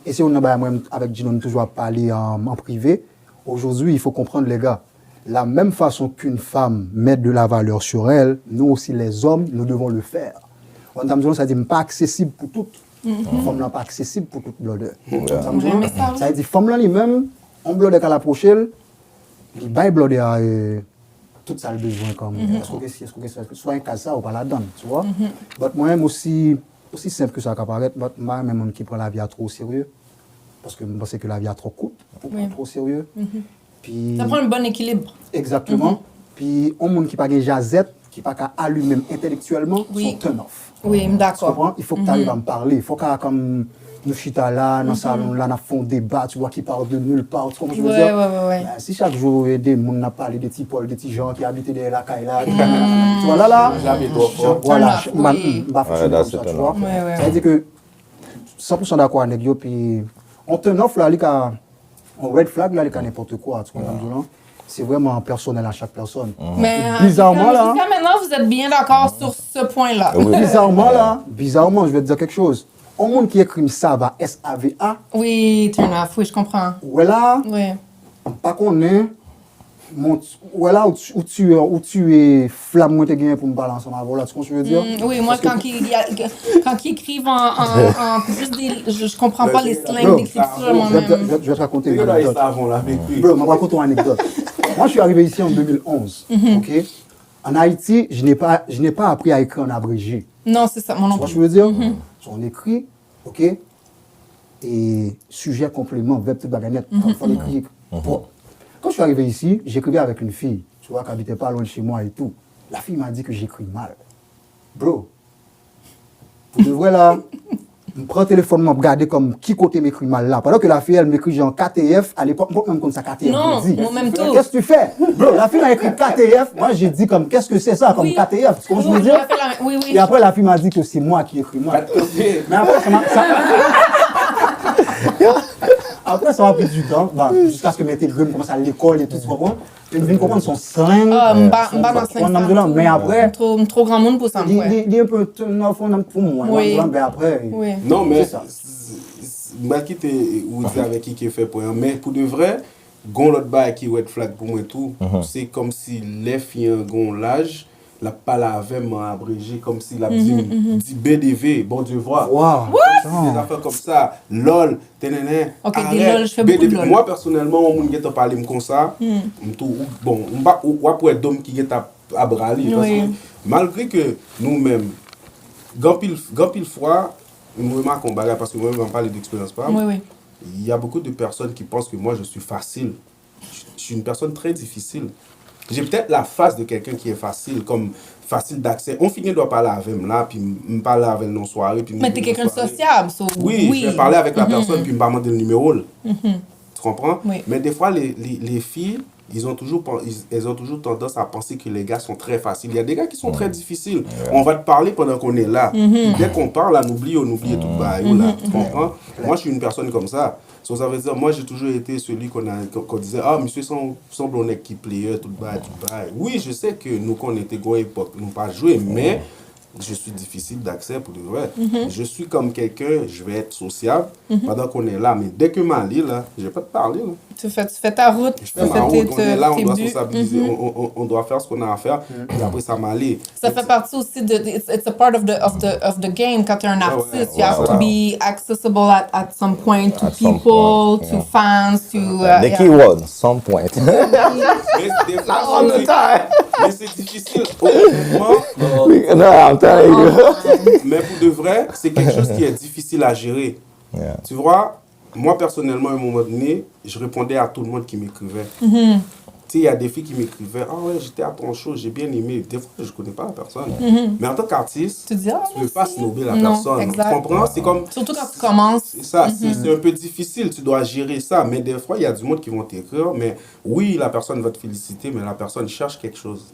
Et si on a avec Gino toujours parler en privé, aujourd'hui il faut comprendre les gars. La même façon qu'une femme met de la valeur sur elle, nous aussi les hommes, nous devons le faire. Ça dit pas accessible pour toutes. Femme là pas accessible pour tout bloodeur. J'aime ça, oui. Ça veut dire femme là lui-même, on bloodeur qu'à la prochaine, il baille bloodeur tout ça le besoin comme est-ce que soit un cas ça ou pas la donne, tu vois. Mais moi-même aussi simple que ça apparaît, moi même qui prend la vie à trop au sérieux parce que je pense que la vie a trop courte pour prendre trop au sérieux. Puis Ça prend un bon équilibre. exactement. Puis un monde qui pas de jazette, qui pas qu'à allumer intellectuellement, Oui. sont turn off. Oui, Tu d'accord. comprends? Il faut que tu arrives à me parler. Il faut qu'à comme nous chita là, dans le salon là, on fait un débat, tu vois, qui parle de nulle part. Tu comprends ce que je veux dire? Ouais. Ben, si chaque jour, des gens n'a parlé des petits Paul, des petits gens qui habitaient derrière la caille là, tu vois là, Jamais trop fort. voilà, Turn off, oui. fonctionner là, comme c'est ça, turn tu vois. off. Ouais. Ça veut dire que 100% d'accord avec eux, puis on turn off là, on red flag là, n'importe quoi, tu comprends? C'est vraiment personnel à chaque personne. Mais Bizarrement, là, jusqu'à maintenant, vous êtes bien d'accord sur ce point-là. Oui. Bizarrement, je vais te dire quelque chose. Un monde qui écrit Sava, S-A-V-A, Oui, turn off, oui, je comprends. voilà, Oui. pas qu'on est, voilà où tu es flamme moi te gagné pour me balancer ma voix là, tu comprends ce que je veux dire? Oui, moi, quand ils écrivent en juste des. Je comprends pas les slangs Bro, d'écriture je moi-même. vais te raconter une Ils anecdote. savent là avec lui. Bro, je vais te raconter une anecdote. Moi, je suis arrivé ici en 2011, ok? En Haïti, je n'ai pas appris à écrire en abrégé. Non, c'est ça, mon Tu nom. vois ce que je veux dire? On écrit, ok? Et sujet, complément, verbe, toute baganette. Quand il faut l'écrire. Bon. Quand je suis arrivé ici, j'écrivais avec une fille, tu vois, qui habitait pas loin de chez moi et tout. La fille m'a dit que j'écris mal. Bro, pour de vrai là, je prends le téléphone, je regarde comme qui côté m'écrit mal là. Pendant que la fille, elle m'écrit genre KTF, à l'époque, moi même comme ça KTF. Non, je dis. moi-même tout. Qu'est-ce que tu fais? Bro, la fille m'a écrit KTF, moi j'ai dit comme qu'est-ce que c'est ça, comme Oui. KTF, tu comprends ce que je veux Oui, dire? j'aurais fait la- oui. Et après, la fille m'a dit que c'est moi qui écris mal. Mais après, ça m'a pris du temps, jusqu'à ce que mes télégrams commencent à l'école et tout, tu comprends? Je viens comprendre son slang. M'ba dans son nom de langue. Mais après, Trop grand monde pour ça, ouais. il est un peu neuf pour moi. Oui. Mais après, Oui. Non, mais c'est ça. moi qui t'ai dit avec qui est fait pour un, mais pour de vrai, gon l'autre bail qui red flag pour moi et tout, c'est comme si les filles gon l'âge, la palavre m'a abrégé comme si la dit BDV, bon Dieu voit. Waouh. Des affaires comme ça, lol, ténéné. Ok, des lol, je fais beaucoup de lol. Moi personnellement, on m'a dit parler comme ça, bon, on va pour être d'homme qui est à brali, parce Oui. que malgré que nous-mêmes, grand pile fois, nous remarquons bagarre parce que moi-même, on parle d'expérience pas. Oui. Il y a beaucoup de personnes qui pensent que moi, je suis facile. Je suis une personne très difficile. J'ai peut-être la face de quelqu'un qui est facile, comme facile d'accès. On finit de parler avec moi là, puis me parler avec nous en soirée. Puis Mais t'es quelqu'un de sociable, so, Oui, je vais parler avec la personne, puis me demander le numéro. Tu comprends? Oui. Mais des fois, les filles, elles ont toujours tendance à penser que les gars sont très faciles. Il y a des gars qui sont très difficiles. On va te parler pendant qu'on est là. Dès qu'on parle, on oublie tout bas. Tu comprends? Moi, je suis une personne comme ça. So, ça veut dire, moi, j'ai toujours été celui qu'on disait, ah, monsieur, son blondet qui plaît, tout bas. Oui, je sais que nous, qu'on était gros époque, nous pas joué, mais je suis difficile d'accès pour de vrai. Je suis comme quelqu'un, je vais être sociable pendant qu'on est là. Mais dès que ma lit, là, je vais pas te parler. Là. Tu fais ta route, Je tu fais ma route, on est là, on tes doit buts. sociabiliser, on doit faire ce qu'on a à faire, et après ça m'allait. Ça fait partie aussi de it's a part of the game quand tu es un artiste. You have to be accessible at some point to At some people, point, to yeah. fans, to The key word, some point. Mais des fois, mais c'est difficile. Honnêtement, No, I'm telling you. mais pour de vrai, c'est quelque chose qui est difficile à gérer. Yeah. Tu vois, moi personnellement, à un moment donné, je répondais à tout le monde qui m'écrivait. Tu sais, il y a des filles qui m'écrivaient, ah ouais, j'étais à ton show, j'ai bien aimé. Des fois, je ne connais pas la personne. Mais en tant qu'artiste, Tu dis, ah, tu ne veux pas merci. snobber la Non, personne. exact. Tu comprends? C'est comme. Surtout quand tu commences. C'est ça, c'est un peu difficile, tu dois gérer ça. Mais des fois, il y a du monde qui vont t'écrire, mais oui, la personne va te féliciter, mais la personne cherche quelque chose.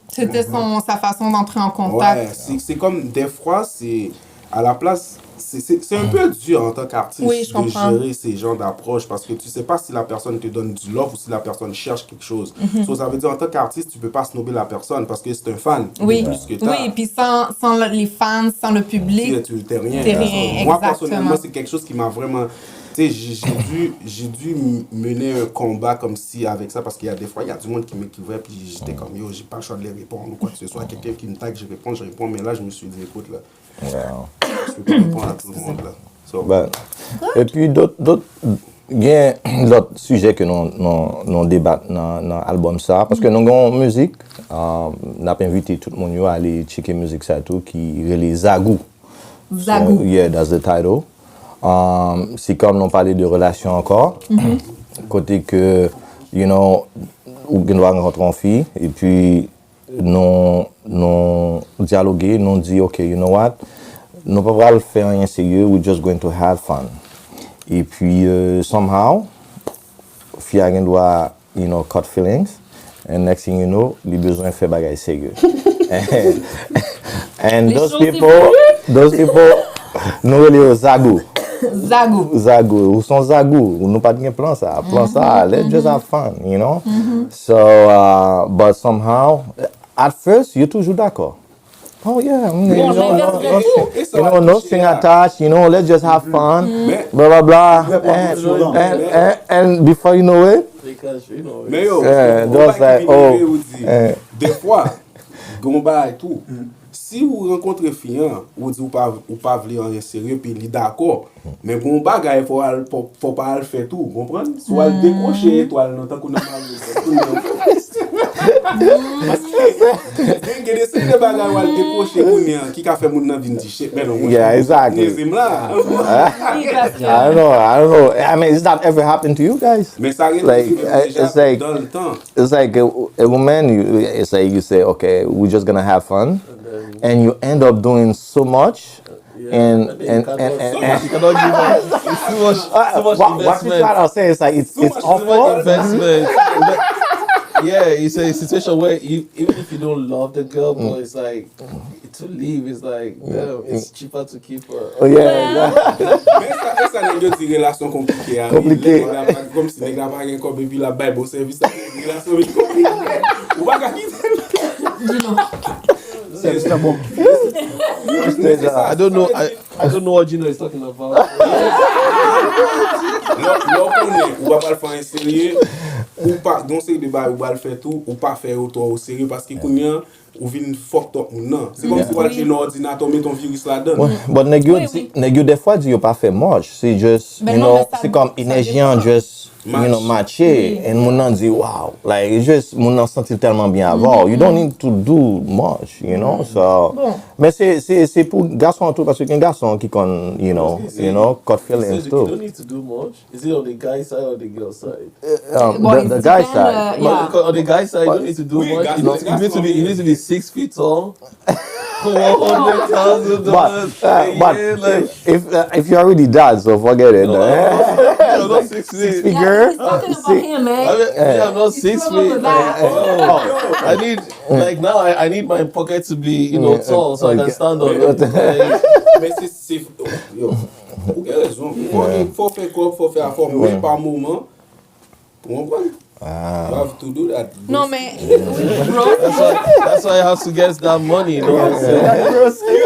C'était sa façon d'entrer en contact. Ouais, c'est comme des fois, c'est à la place, c'est un peu dur en tant qu'artiste Oui, je de comprends. gérer ces genres d'approches parce que tu sais pas si la personne te donne du love ou si la personne cherche quelque chose. So, ça veut dire en tant qu'artiste, tu peux pas snobber la personne parce que c'est un fan. Oui, Plus que t'as. oui, et puis sans les fans, sans le public. Tu t'es rien. T'es rien, Moi, exactement. personnellement, c'est quelque chose qui m'a vraiment Tu sais, j'ai dû mener un combat comme si avec ça, parce qu'il y a des fois, il y a du monde qui m'écrivait, puis j'étais comme, yo, j'ai pas le choix de les répondre ou quoi que ce soit. Quelqu'un qui me tag, je réponds, mais là, je me suis dit, écoute, là, je peux pas répondre à tout le monde, là. So, Ben, et puis il y a d'autres sujets que nous débattons dans l'album ça, parce que nous avons une musique, nous avons invité tout le monde à aller checker musique ça tout, qui est Zagou. Zagou. So, yeah, that's the title. C'est comme nous parlait de relations encore, côté que, you know, ou doit rencontrer une fille, et puis nous dialoguer, nous dit, ok, you know what, nous ne pouvons pas le faire rien sérieux, we're just going to have fun. Et puis, somehow, fille doit, you know, cut feelings, and next thing you know, les besoins de faire bagaille sérieux. And Les those choses people, nous les Zagou. Zagou. Zagou, ou sont Zagou, ou nous pas de plan ça. Plan ça, let's just have fun, you know? So, but somehow, at first, you're toujours d'accord. Oh yeah, no string attached, you know, let's just have fun, blah blah blah, and before you know it, Because, you know, mais yo, those like, oh, des fois, gomba et tout, si vous rencontrez quelqu'un, vous dites ou pas vouloir rien sérieux, puis il est d'accord, mais bon bagay, faut pas le faire tout, comprenez? Soit le décrocher étoile, non, tant qu'on a mal. Parce que, il y a des séries de bagages où elle décrocher, qui a fait mon nom vin t-shirt, mais non, yeah, exactly. I don't know. I mean, is that ever happened to you guys? Mais ça arrive Like, déjà it's like, dans le temps. it's like a woman, it's like you say, okay, we're just gonna have fun, and you end up doing so much, and you cannot give up. It's too much what you investment. trying to say is like it's much awful. Investment. Yeah, it's a situation where even if you don't love the girl, but it's like to leave is like, damn, it's cheaper to keep her. Oh yeah. Mais ça n'est pas une relation compliquée. Compliquée. Comme si les gars pas rien comme et puis la balle au service, une relation compliquée. Ou pas quitter. I don't know. I don't know what Gino is talking about. Ou pas le faire en sérieux, ou pas, donc c'est de bail ou pas le faire tout, ou pas faire autant au sérieux parce que qu'on ou vient fucked up ou non. C'est comme si tu vas un ordinateur, met ton virus là-dedans. But nèg des fois dit yo pas fait much, c'est just, Ben you non, know, mais ça- c'est comme ça énergie dépend. just, you know, matché, et mon nan dit wow, like just mon nan sentit tellement bien avant. You don't need to do much, you know. So, mais c'est pour garçon tout parce que un garçon qui con, you know, cut So feelings you too. don't need to do much. Is it on the guy side or the girl side? Well, The it guy depends, side. yeah. But on the guy side, you don't need to do Oui, much. guys, You need to be 6 feet tall. $100,000 But like if you already died, so forget it. I'm not 6 feet. Yeah, he's talking about him, man. I'm not 6 too old feet. for that. I need like now. I need my pocket to be tall so I can stand on it. Mais c'est yo, vous avez raison. Faut faire quoi, faut faire affaire, mais par moment. Pour comprendre. You have to do that. Non, mais, bro, That's why I have to get that money. You know what I'm saying? You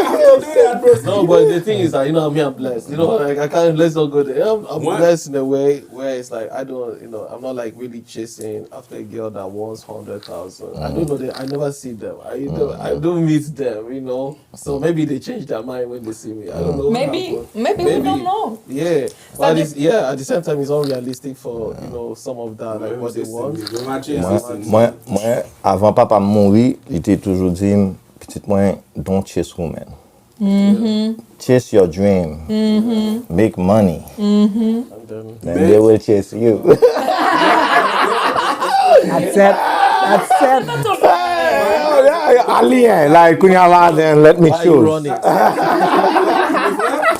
have to do that, bro. No, but the thing is that I'm blessed. Like I can't. Let's not go there. I'm What? blessed in a way where it's like I don't. I'm not like really chasing after a girl that wants 100,000. I don't know. I never see them. I don't meet them. So maybe they change their mind when they see me. I don't know. what maybe happened. we don't know. Yeah, Ça but dé- at the same time, it's unrealistic for some of that, like what they want. Le match est Moi, avant papa mourir, il était toujours dit, petite moi, don't chase women. Chase your dream. Make money. And then, Then they will chase you. That's it. Alien, like, kunyala, then let me why you choose. running?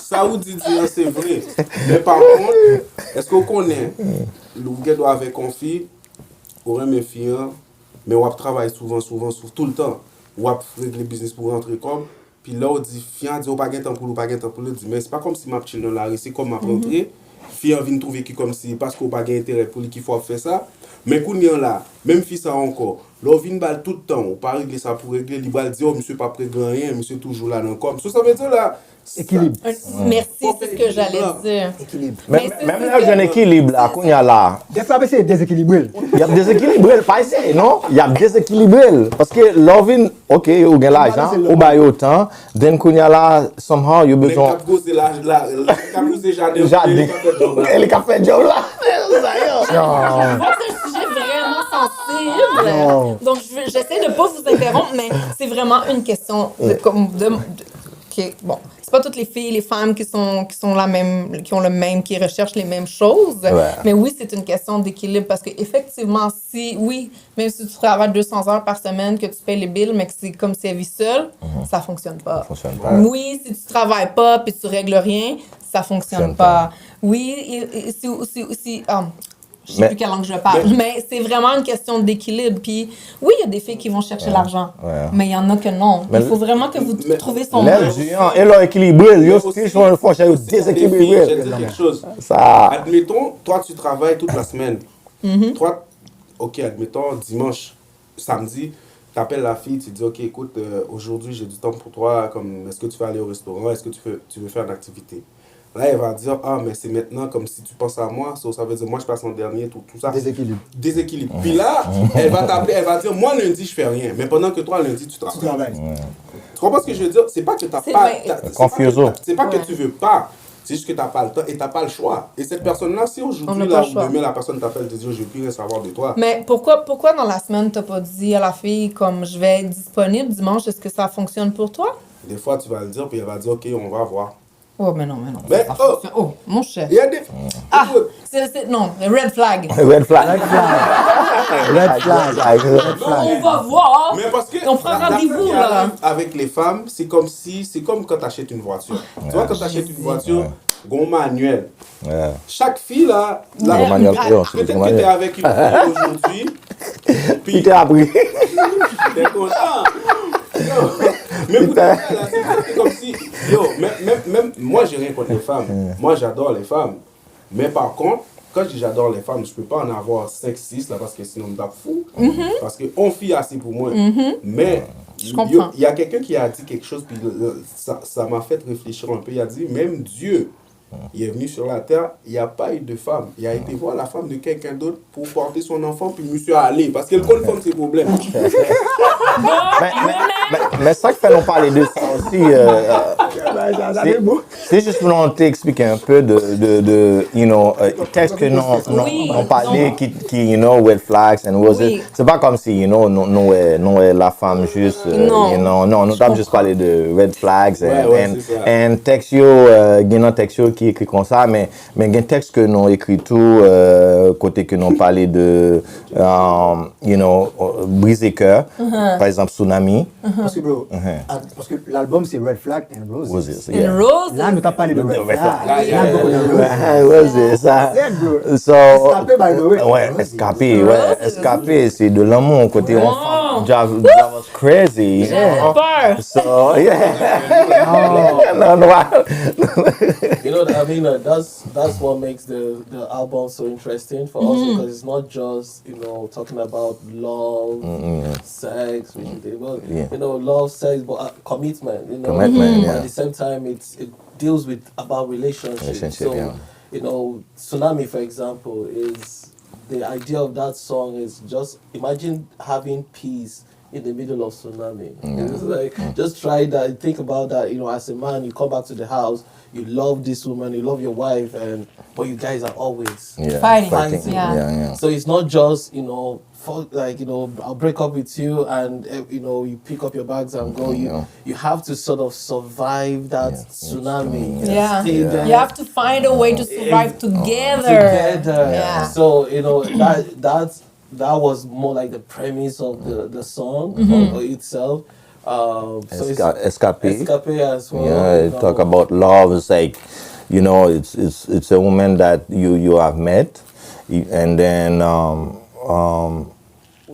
Ça vous dit c'est vrai. Mais par contre, est-ce qu'on connaît le gars doit avec une fille, ou même une fille, mais on travaille souvent, tout le temps. On régler le business pour rentrer comme. Puis là, on dit, fille, on dit, on pas de temps pour le dire, mais c'est pas comme si ma chill dans la rue, c'est comme ma rentrée. Fille, on vient trouver qui comme si, parce qu'on pas d'intérêt pour lui qu'il faut faire ça. Mais qu'on est là, même fille ça encore, là, on vient balle tout le temps, on pas régler ça pour régler, il va dire, oh, monsieur pas prêt grand rien, monsieur toujours là dans le com. Ça veut dire là, Équilibre. Merci, c'est ce que j'allais dire. Équilibre. Mais c'est- Même là, j'ai un équilibre là, qu'on y a là. Des fois, c'est déséquilibré. Il y a déséquilibré, pas ici, non? Il y a déséquilibré. Parce que loving, ok, ou gain l'argent, ou bail autant, then qu'on y a là, somehow, you Les besoin. cap causer jardin. Jardin. Elle est café job là. Moi, c'est un sujet vraiment sensible. Non. Donc, j'essaie de pas vous interrompre, mais c'est vraiment une question bon, c'est pas toutes les filles, les femmes qui sont la même, qui ont le même, qui recherchent les mêmes choses. Ouais. Mais oui, c'est une question d'équilibre parce que effectivement, même si tu travailles 200 heures par semaine, que tu payes les billes, mais que c'est comme si elle vit seule, ça fonctionne pas. fonctionne pas. Oui, si tu travailles pas puis tu règles rien, ça fonctionne pas. Oui, je sais Mais- plus quelle langue je parle, mais c'est vraiment une question d'équilibre. Puis oui, il y a des filles qui vont chercher l'argent, mais il y en a que non. Il faut vraiment que vous trouviez son L'air match. du et leur équilibré, yo, aussi, si sont font Je déséquilibré. vais te dire quelque chose. Ça, Admettons, toi, tu travailles toute la semaine. Toi, ok, admettons, dimanche, samedi, tu appelles la fille, tu dis, ok, écoute, aujourd'hui, j'ai du temps pour toi. Comme, est-ce que tu veux aller au restaurant? Est-ce que tu veux faire une activité? Là, elle va dire, ah, mais c'est maintenant comme si tu penses à moi. Ça veut dire, moi, je passe en dernier, tout ça. Déséquilibre. Puis là, elle va t'appeler, elle va dire, moi, lundi, je fais rien. Mais pendant que toi, lundi, tu travailles. Tu comprends ce que je veux dire? C'est pas que tu n'as C'est pas... vrai. Confusion. C'est pas que tu veux pas. C'est juste que tu n'as pas le temps et tu n'as pas le choix. Et cette personne-là, si On aujourd'hui, n'a pas là, le choix. demain, la personne t'appelle et te dit, je ne veux plus rien savoir de toi. Mais pourquoi dans la semaine, t'as pas dit à la fille, comme, je vais être disponible dimanche, est-ce que ça fonctionne pour toi? Des fois, tu vas le dire, puis elle va dire, ok, on va voir. Oh, mais non. Mais, ça oh! fonctionne. Oh, mon chef. Il y a des... Ah, Écoute, non, red flag. red flag. Red flag. On va voir. mais parce que On prend la rendez-vous, personne qui là. arrive avec les femmes, c'est comme quand tu achètes une voiture. Tu vois, quand tu achètes une voiture, gon manuel. Ouais. Chaque fille, là, Ouais. Manuel, peut-être que tu es avec une fille aujourd'hui, Puis puis t'es appris. t'es content. Yo, mais pour là, c'est comme si, yo, même moi, j'ai rien contre les femmes. Moi, j'adore les femmes. Mais par contre, quand je dis j'adore les femmes, je peux pas en avoir 5-6 là parce que sinon, on me tape fou. Parce qu'on fille assez pour moi. Mais Je comprends. il y a quelqu'un qui a dit quelque chose, puis ça m'a fait réfléchir un peu. Il a dit, même Dieu, il est venu sur la terre, il n'y a pas eu de femme. Il a été voir la femme de quelqu'un d'autre pour porter son enfant, puis monsieur a allé. Parce qu'elle confirme ses problèmes. Mais ça qui fait nous parler de ça aussi, c'est juste pour nous t'expliquer un peu de texte que Oui, nous parlait non. qui, red flags and roses. Oui. C'est pas comme si, nous la femme juste, Non. nous avons juste parlé de red flags Ouais, c'est ça. and texte qui écrit comme ça, mais il y a un texte que nous écrit tout, côté que nous parlait de, briser cœur, par exemple, Tsunami. Parce que, bro, parce que l'album, c'est Red Flag and Roses. Roses, Une yeah. rose. Là, nous t'as parlé de Red Flag. Flag. Là, beaucoup de Roses. Ah, Roses, ça. Yeah, bro. So, Escapé, by the way. ouais, escapé, c'est de l'amour, côté Wow. enfant. That was crazy. J'ai peur. So, yeah. You know, I mean, that's what makes the album so interesting for us because it's not just talking about love, sex, which we did, but love, sex, but commitment. Commitment, yeah. At the same time, it deals with about relationships. So, yeah. Tsunami, for example, is the idea of that song is just imagine having peace in the middle of tsunami. It's like just try that. Think about that. As a man, you come back to the house, you love this woman, you love your wife, but you guys are always Fighting. Yeah. So it's not just I'll break up with you and you pick up your bags and go. You have to sort of survive that tsunami. Yeah. Stay there. You have to find a way to survive together. Yeah. So that was more like the premise of the song itself. So Escape. Escape as well. Yeah, talk about love. It's like, it's a woman that you have met, and then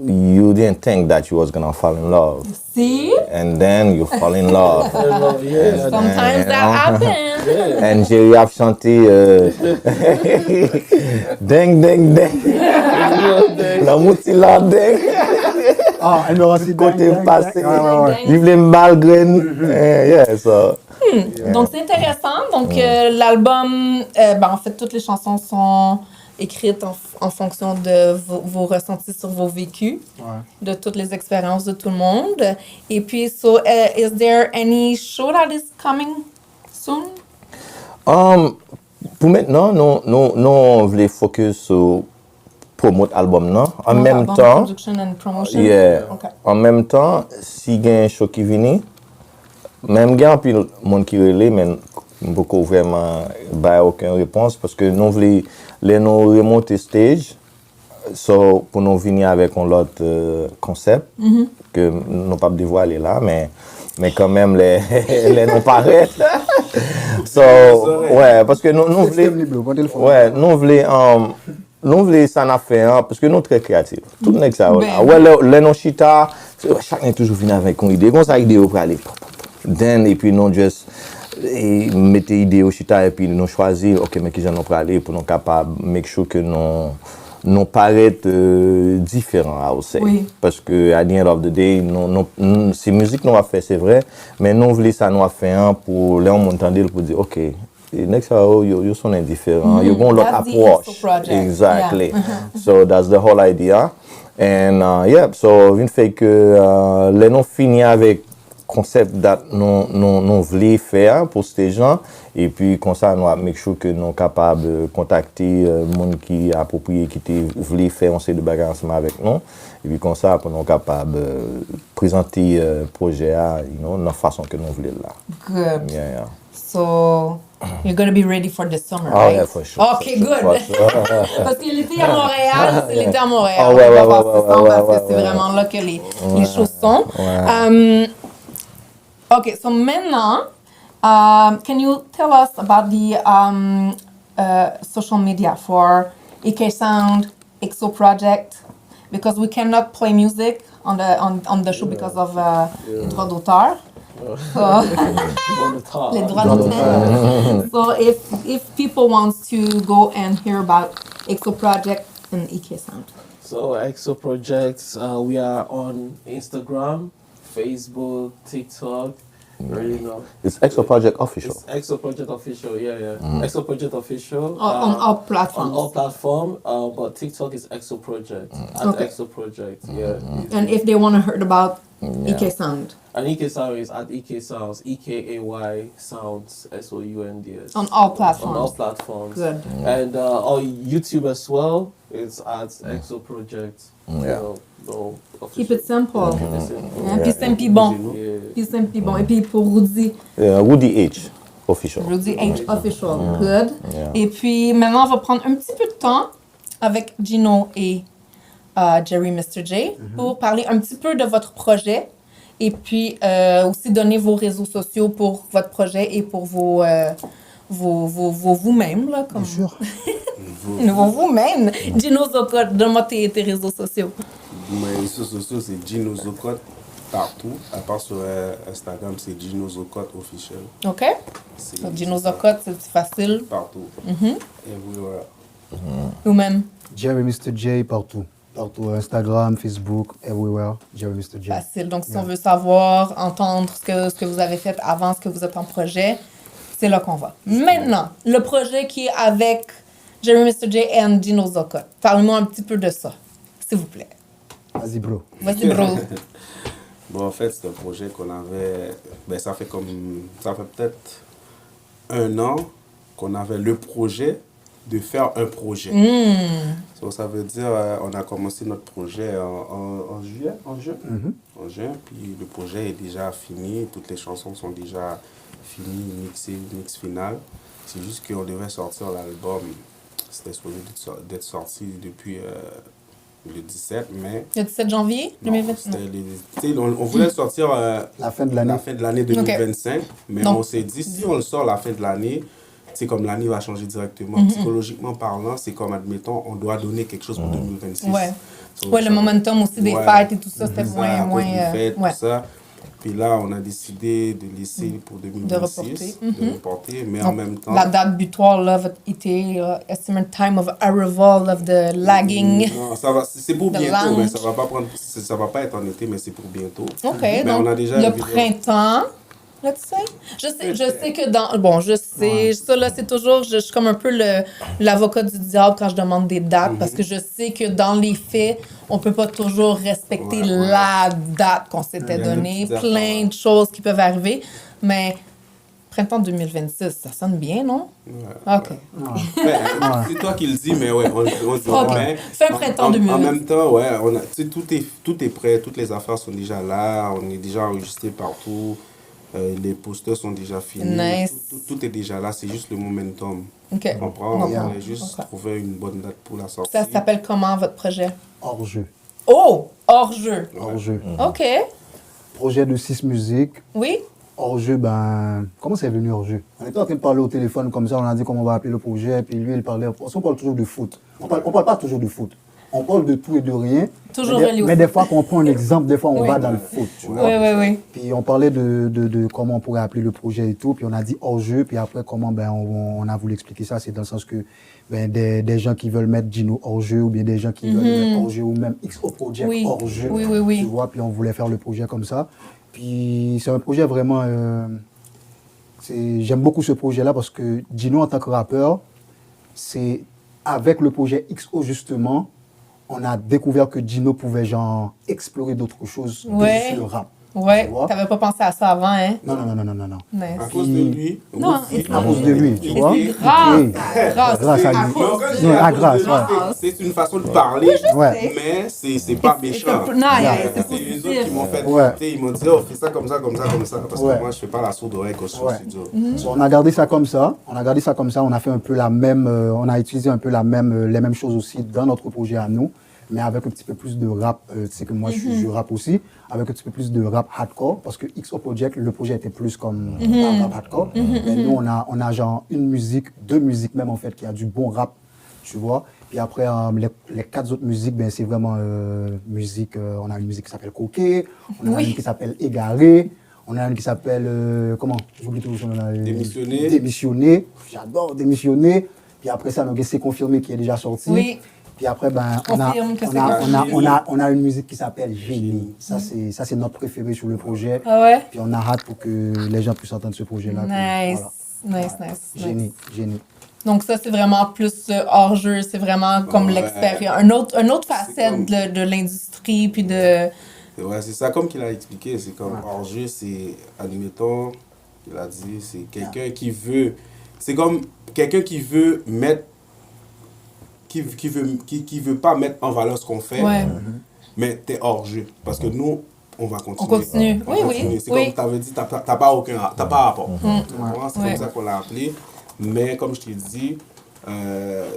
you didn't think that you was gonna fall in love, See? and then you fall in love. Sometimes that happens. And Jerry a chanté ding ding ding. La moutila ding. Ah, elle me rend si Côté dingue, passé. dingue. Ouais. Vive les malgré. Yeah, so. Donc, c'est intéressant. Donc, l'album, en fait, toutes les chansons sont écrites en fonction de vos ressentis sur vos vécus, de toutes les expériences de tout le monde. Et puis, so, is there any show that is coming soon? Pour maintenant, nous on voulait focus sur promote album non. En même Album temps, production and promotion? Okay. en même temps, si il y a un show qui vient, même il y a un peu de monde qui relève, mais beaucoup vraiment pas aucune réponse parce que nous voulons nous remonter stage. So, pour nous venir avec un autre concept que nous pas dévoiler là, mais quand même les nous paraissent. So, ouais, parce que nous voulons ça n'a fait parce que nous très créatifs. Tout n'est que ça. Ouais, les non chita, chacun toujours vient avec une idée, comme ça idée pour aller. Then et puis nous juste mettre idée au chita et puis nous choisir OK mais qui j'en pour aller pour nous capable make sure que nous paraître différents à aussi. Oui. Parce que à the end of the day ces musiques nous a fait c'est vrai mais nous voulons ça nous a fait pour les on entendre pour dire OK next you sont différents you got lot approach exactly so that's the whole idea and so vient fait que les non fini avec concept that nous voulons faire pour ces gens et puis comme ça nous make sure que nous sommes capables de contacter monde qui approprié qui voulait faire on sait de bagages ensemble avec nous et puis comme ça pour nous capables de présenter projet à la façon que nous voulons là. Good. Yeah. So you're going to be ready for the summer, Oh right? yeah, for sure. Okay, for good. Sure, for sure. Parce que l'été à Montréal, c'est l'été à Montréal. Ah ouais, On va passer ça ouais, parce que ouais, c'est ouais. vraiment là que les choses sont. Okay, so maintenant, can you tell us about the social media for EK Sound, EXO Project? Because we cannot play music on the show because of les droits d'auteur. Les droits d'auteur. So if people want to go and hear about EXO Project and EK Sound. So EXO Projects, we are on Instagram, Facebook, TikTok. Really know. It's EXO Project Official. It's EXO Project Official, yeah. EXO Project Official. On all platforms. On all platforms, but TikTok is EXO Project. At Okay. EXO Project, yeah. And if they want to hear about EK Sound. And EK Sound is at EK Sounds, EKAY Sounds, SOUNDS. On all platforms. On all platforms. Good. And on YouTube as well, it's at EXO Project. Yeah. No Keep it simple. Keep it simple. Hein, puis simple, puis bon. Yeah. Puis simple, puis bon. Et puis pour Rudy, Woody H Official. Rudy H Official. Good. Yeah. Et puis maintenant, on va prendre un petit peu de temps avec Gino et Jerry Mr. J pour parler un petit peu de votre projet et puis aussi donner vos réseaux sociaux pour votre projet et pour vos vous-même. Là, comme... Bien sûr. Vous-même. Gino Zokot, donne-moi tes réseaux sociaux. Mes réseaux sociaux, c'est Gino Zokot partout. À part sur Instagram, c'est Gino Zokot Official. OK? C'est Donc, Gino Zokot, c'est facile. partout. Everywhere. Vous-même. Jerry Mr. J partout. Partout, Instagram, Facebook, everywhere. Jerry Mr. J. Facile. Donc, si on veut savoir, entendre ce que vous avez fait avant, ce que vous êtes en projet, c'est là qu'on va. Maintenant, le projet qui est avec Jerry Mr. J et Gino Zokot. Parlez-moi un petit peu de ça, s'il vous plaît. Vas-y, bro. Vas-y, bro. Bon, en fait, c'est un projet qu'on avait. Ça fait peut-être 1 an qu'on avait le projet de faire un projet. So, ça veut dire, on a commencé notre projet en juin. En juin, puis le projet est déjà fini. Toutes les chansons sont déjà finies, mixées, mix final. C'est juste qu'on devait sortir l'album. C'était supposé d'être sorti depuis le 17, mais... Le 17 janvier Non, 2020? on voulait sortir La fin de l'année. la fin de l'année 2025, mais Non. on s'est dit, si on le sort la fin de l'année, c'est comme l'année va changer directement. Psychologiquement parlant, c'est comme, admettons, on doit donner quelque chose pour 2026. Ouais. So, Ouais, le ça- momentum aussi des Ouais. fêtes et tout ça, c'était C'est ça, moins... à cause moins des fêtes, ouais. tout ça. Puis là, on a décidé de laisser pour 2026, reporter. de reporter, mais en Donc, même temps... la date butoir, là, va être estimate time of arrival of the lagging. Non, ça va, c'est pour The bientôt, mais lounge. ça va pas être en été, mais c'est pour bientôt. OK, Mais donc on a déjà le une vidéo. printemps let's say. Je sais que dans... Bon, je sais, ça là, c'est toujours... Je suis comme un peu l'avocat du diable quand je demande des dates, parce que je sais que dans les faits, on peut pas toujours respecter la date qu'on s'était donnée. Plein de choses qui peuvent arriver, mais... Printemps 2026, ça sonne bien, non? Ouais. OK. C'est toi qui le dis, mais ouais, on dit Ok. mais Fin printemps 2026. En même temps, ouais, tout est prêt, toutes les affaires sont déjà là, on est déjà enregistré partout, les posters sont déjà finis, Nice. tout est déjà là, c'est juste le momentum. OK. Tu comprends? Yeah. On voulait juste trouver une bonne date pour la sortie. Ça s'appelle comment, votre projet? Hors jeu. Oh! Hors-jeu. Hors jeu. OK. Projet de 6 musiques. Oui? Hors jeu, ben, comment c'est venu hors jeu? On était en train de parler au téléphone comme ça, on a dit comment on va appeler le projet, puis lui, il parlait. Parce qu'on parle toujours de foot. On parle pas toujours de foot. On parle de tout et de rien. Toujours mais relié au mais foot. des fois, quand on prend un exemple, des fois, on Oui. va dans le foot, tu vois. Oui. Puis on parlait de comment on pourrait appeler le projet et tout, puis on a dit hors jeu, puis après, comment ben, on a voulu expliquer ça, c'est dans le sens que ben, des gens qui veulent mettre Gino hors jeu, ou bien des gens qui veulent mettre hors jeu, ou même XO Project Oui. hors jeu. Oui. Tu vois, puis on voulait faire le projet comme ça. Puis c'est un projet vraiment. J'aime beaucoup ce projet-là parce que Gino, en tant que rappeur, c'est avec le projet XO justement, on a découvert que Gino pouvait genre explorer d'autres choses Ouais. sur le rap. Ouais. Tu vois? T'avais pas pensé à ça avant, hein? Non. Nice. À cause de lui. Non, aussi. À cause de lui, tu Et vois. c'est grâce. Oui. Grâce à lui. Mais en fait, Non, à à cause grâce, de lui, ouais. c'est une façon de parler, Ouais. mais c'est pas méchant. Non, C'est c'est les autres positif. qui m'ont fait, Ouais. tu sais, ils m'ont dit, oh, fais ça comme ça. Parce Ouais. que moi, je fais pas la sourde oreille quand je suis au Ouais. studio. So, on a gardé ça comme ça. On a fait un peu la même. On a utilisé un peu les mêmes choses aussi dans notre projet à nous, mais avec un petit peu plus de rap. Tu sais que moi, je rappe aussi, avec un petit peu plus de rap hardcore, parce que XO Project, le projet était plus comme rap hardcore. Mais nous, on a genre deux musiques même en fait, qui a du bon rap, tu vois. Puis après, les 4 autres musiques, ben, c'est vraiment musique. On a une musique qui s'appelle Coquet, on a une qui s'appelle Égaré. On a une qui s'appelle, comment? J'oublie toujours son nom. Démissionner. Démissionner. J'adore Démissionner. Puis après ça, C'est confirmé qui est déjà sorti. Oui. Puis après, ben, Confirme que c'est confirmé. on a une musique qui s'appelle Génie. Ça, c'est notre préféré sur le projet. Ah ouais? Puis on a hâte pour que les gens puissent entendre ce projet-là. Puis Nice. voilà. Nice. Génie. Donc ça, c'est vraiment plus hors-jeu. C'est vraiment comme Ouais. l'expérience. Une autre facette comme- de l'industrie, puis de... Ouais, c'est ça, comme qu'il a expliqué, c'est comme hors-jeu, c'est, admettons, il a dit, c'est quelqu'un qui veut, c'est comme quelqu'un qui veut mettre, qui veut pas mettre en valeur ce qu'on fait, Ouais. mais t'es hors-jeu, parce que nous, on va continuer. On continue. On Oui, continue. oui, C'est oui. comme tu avais dit, t'as pas rapport. Tu comprends? C'est Ouais. comme ça qu'on l'a appelé, mais comme je t'ai dit,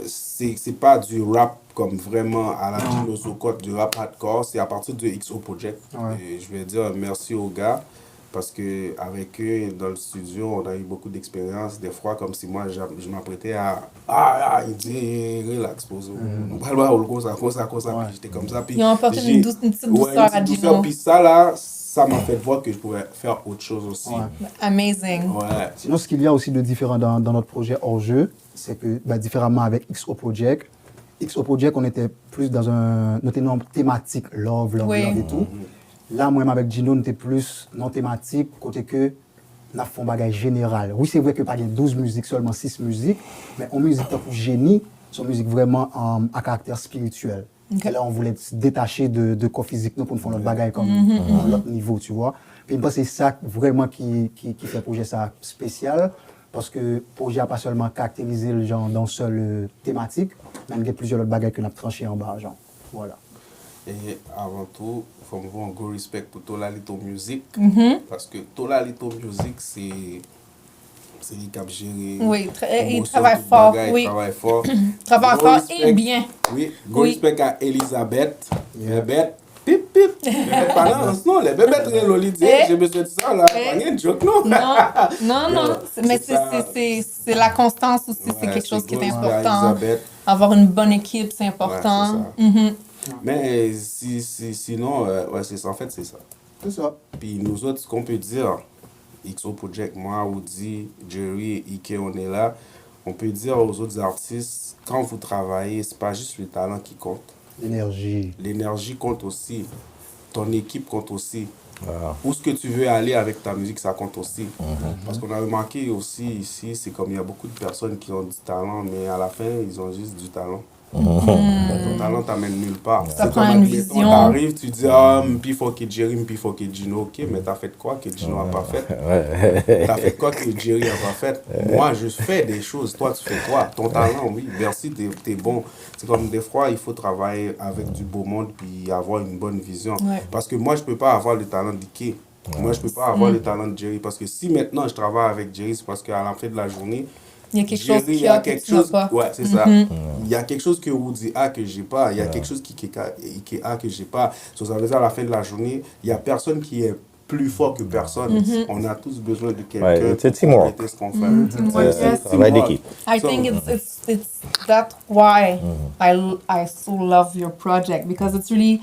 c'est pas du rap comme vraiment à la Gino Zocotte, du rap hardcore, c'est à partir de XO Project. Ouais. Et je vais dire merci aux gars parce que avec eux dans le studio, on a eu beaucoup d'expérience. Des fois, comme si moi je m'apprêtais à il dit relax, pose. On parle pas comme ça. Puis j'étais comme ça. Puis Ils ont apporté une petite douceur à Gino. Puis ça là, ça m'a fait voir que je pouvais faire autre chose aussi. Ouais. Amazing. Ouais. Sinon, ce qu'il y a aussi de différent dans notre projet hors jeu, c'est que, ben, différemment avec XO Project, on était plus dans un thématique love Oui. et tout. Là, moi, avec Gino, on était plus non thématique, côté que on a fait un bagage général. Oui, c'est vrai que pas 12 musiques, seulement 6 musiques, mais en musique pour génie, c'est une musique vraiment à caractère spirituel. Ok. Et là, on voulait se détacher de corps physique nous, pour nous faire notre bagage comme à l'autre niveau, tu vois. Puis je pense que c'est ça vraiment qui fait le projet ça spécial. Parce que le projet n'a pas seulement caractérisé le genre dans seule thématique, mais il y a plusieurs autres bagages qu'on a tranché en bas, genre. Voilà. Et avant tout, il faut me voir un gros respect pour Tola Little Music. Parce que Tola Little Music, c'est lui qui a géré. Oui, il promotion, travaille tout fort, bagage, oui. Il travaille fort. Travaille Gros fort respect- et bien. Oui, gros Oui. respect à Elisabeth. Elisabeth, pip, pip. Balance, non, les bébés très loli, Eh. j'ai besoin de ça, là. Eh. Pas de joke, non. Non. Mais c'est ça. c'est la constance aussi, c'est Ouais, quelque chose qui est gros respect à important. Elisabeth. Avoir une bonne équipe, c'est Ouais, important. c'est ça. Mhm. Mais sinon, ouais, c'est ça. En fait, c'est ça. C'est ça. Puis nous autres, ce qu'on peut dire, XO Project, moi, Woody, Jerry et Ike, on est là. On peut dire aux autres artistes, quand vous travaillez, c'est pas juste le talent qui compte. L'énergie. L'énergie compte aussi. Ton équipe compte aussi. Où est-ce que tu veux aller avec ta musique, ça compte aussi. Parce qu'on a remarqué aussi ici, c'est comme il y a beaucoup de personnes qui ont du talent, mais à la fin, ils ont juste du talent. Ton talent t'amène nulle part. Ça C'est prend comme, une admettons, vision. t'arrives, tu dis, ah, m'pi faut que Jerry, m'pi faut que Gino. Ok, mais t'as fait quoi que Gino a pas fait? T'as fait quoi que Jerry a pas fait? Moi, je fais des choses. Toi, tu fais quoi? Ton talent, oui. Merci, t'es bon. C'est comme des fois, il faut travailler avec du beau monde puis avoir une bonne vision. Ouais. Parce que moi, je peux pas avoir le talent d'Ike. Moi, je peux pas avoir le talent de Jerry. Parce que si maintenant je travaille avec Jerry, c'est parce qu'à la fin de la journée, Il y a quelque Jerry, chose qu'il il y y a a que quelque tu n'as chose. pas. Ouais, c'est ça. Il y a quelque chose que Woody a que j'ai pas. Il y a quelque chose qu'Ike a que j'ai pas. So, ça veut dire à la fin de la journée, il y a personne qui est plus fort que personne. On a tous besoin de quelqu'un Ouais, c'est pour teamwork. compléter ce qu'on fait. Teamwork, yes. Travail d'équipe. I think it's that's why I so love your project, because it's really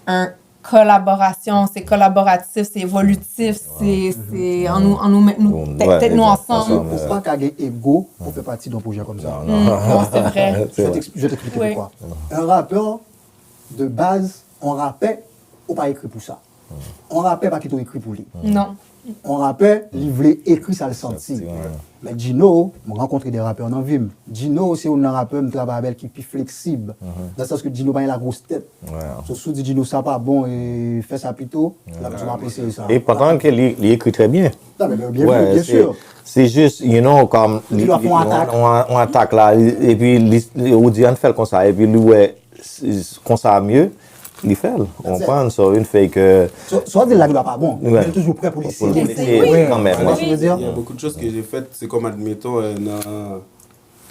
un collaboration, c'est collaboratif, c'est évolutif, c'est en nous mettre peut-être nous ensemble. Pour pas qu'il y ait ego pour faire partie d'un projet comme ça. Non, c'est vrai. Je vais t'expliquer Oui. pourquoi. Un rappeur, de base, on rappait, ou pas écrit pour ça. On rappait pas qu'il est écrit pour lui. Non. On rappait, il voulait écrire ça le senti. Mais Gino, je rencontré des rappeurs dans la vie. Gino, c'est un rappeur qui travaille avec qui est plus flexible. Dans le sens que Gino n'a pas la grosse tête. Sauf si Gino, ça pas bon et fait ça plutôt, là, tu vas apprécier ça. Et pourtant, il écrit très bien. Non, mais bien, Ouais, bien sûr. c'est juste, you know, comme Tu dois faire une attaque. on attaque là, et puis on fait comme ça, et puis lui, ouais, comme ça mieux, il fait, on prend, so, une fait que. Soit de là, il va pas bon. Ouais. Il est toujours prêt pour Pour l'essayer. le laisser, quand même, Tu vois ce que je veux dire? Il y a beaucoup de choses que j'ai faites. C'est comme, admettons,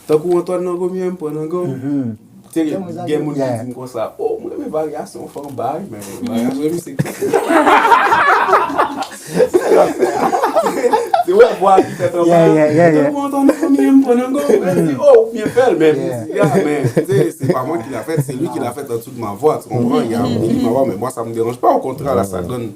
tant qu'Antoine n'a pas mis un point dans le tu sais, il y a des gens qui disent comme ça, oh, moi, mes bagages sont en bague, mais mes bagages, c'est c'est ouais, voir qui fait un bague. Tant qu'Antoine n'a pas mis un point dans le oh, bien fait, mais tu sais, c'est pas moi qui l'a fait, c'est lui qui l'a fait en dessous de ma voix. Tu comprends? Il y a ma voix, mais moi, ça me dérange pas. Au contraire, là, ça donne,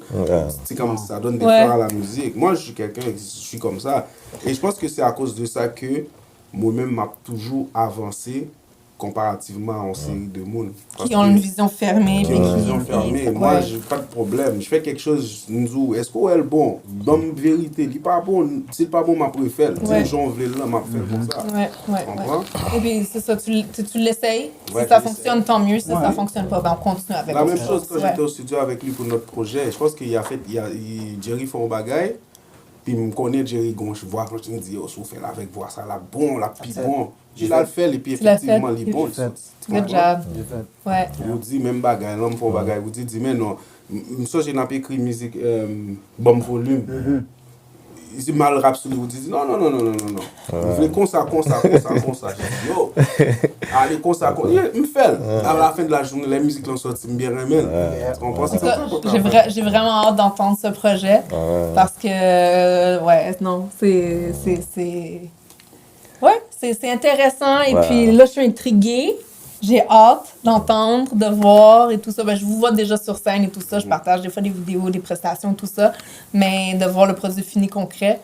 c'est comme ça donne des fleurs à la musique. Moi, je suis quelqu'un, je suis comme ça. Et je pense que c'est à cause de ça que moi-même m'a toujours avancé comparativement aux séries de monde. Qui ont une vision fermée. Qui ont une vision fermée. Moi, j'ai pas de problème. Je fais quelque chose, nous, est-ce qu'elle est bon? Dans la vérité, il n'est pas bon. Si il n'est pas bon, ma préfère. Si les gens veulent là, m'a fait comme ça. Et puis, c'est ça, tu l'essayes. Ouais, Si ça je fonctionne, tant mieux. Si ça ne fonctionne pas, ben, on continue avec la autre même chose quand j'étais au studio avec lui pour notre projet. Je pense qu'il a fait, Jerry fait un bagaille. Puis, je me connais Jerry Gon, je vois quand tu me dis, oh, souffle avec voix, ça, la bon, la pis bon. Je l'ai fait, et puis effectivement, il est bon. Good job. Ouais. Vous dites, même bagaille, l'homme fait un bagaille. Vous dites, mais non, je n'ai pas écrit musique, bon volume. Il mal rap sur lui, vous dites, non. Vous voulez comme ça. Je dis, yo, allez, comme ça. Il me fait. À la fin de la journée, la musique l'ont sorti bien remède. On pense J'ai vraiment hâte d'entendre ce projet. Parce que, ouais, non, c'est intéressant. Et puis là, je suis intriguée. J'ai hâte d'entendre, de voir et tout ça. Ben, je vous vois déjà sur scène et tout ça. Je partage des fois des vidéos, des prestations, tout ça. Mais de voir le produit fini concret,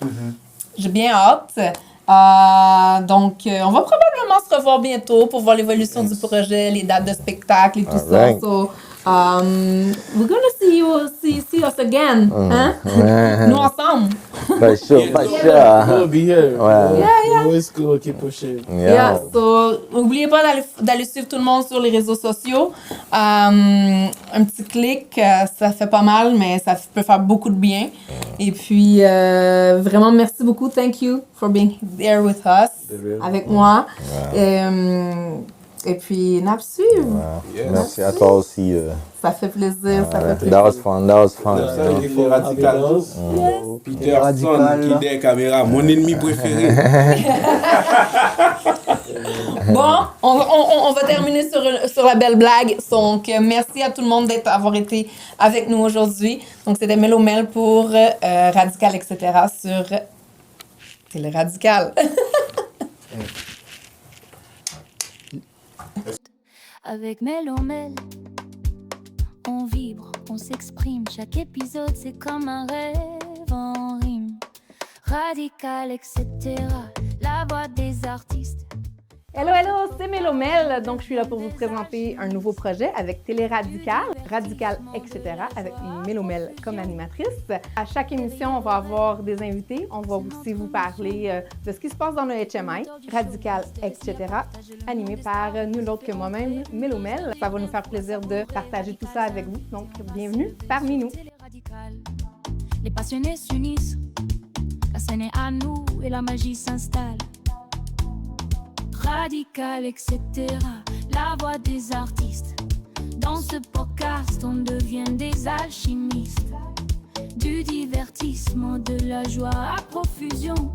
j'ai bien hâte. Donc, on va probablement se revoir bientôt pour voir l'évolution du projet, les dates de spectacle et tout ça. So, we're gonna see us again. Hein? Nous ensemble. For sure. We'll be here. Yeah. Always go, keep pushing. Yeah. So, n'oubliez pas d'aller suivre tout le monde sur les réseaux sociaux. Un petit clic, ça fait pas mal, mais ça peut faire beaucoup de bien. Et puis, vraiment, merci beaucoup. Thank you for being there with us, avec moi. Et puis, Napsu. Merci à toi aussi. Ça fait plaisir, ça fait plaisir. That was fun. Les radicales. Peterson qui est derrière caméra, mon ennemi préféré. Bon, on va terminer sur la belle blague. Donc, merci à tout le monde d'avoir été avec nous aujourd'hui. Donc, c'était Melo Mel pour Radical, etc. sur Télé Radical. Avec Melo Mel, on vibre, on s'exprime. Chaque épisode, c'est comme un rêve en rime. Radical, etc. La voix des artistes. Hello, hello, c'est Mélomel. Donc, je suis là pour vous présenter un nouveau projet avec Télé Radical, Radical, etc., avec Mélomel comme animatrice. À chaque émission, on va avoir des invités. On va aussi vous parler de ce qui se passe dans le HMI, Radical, etc., animé par nul autre que moi-même, Mélomel. Ça va nous faire plaisir de partager tout ça avec vous. Donc, bienvenue parmi nous. Les passionnés s'unissent, la scène est à nous et la magie s'installe. Radical, etc., la voix des artistes. Dans ce podcast, on devient des alchimistes. Du divertissement, de la joie à profusion.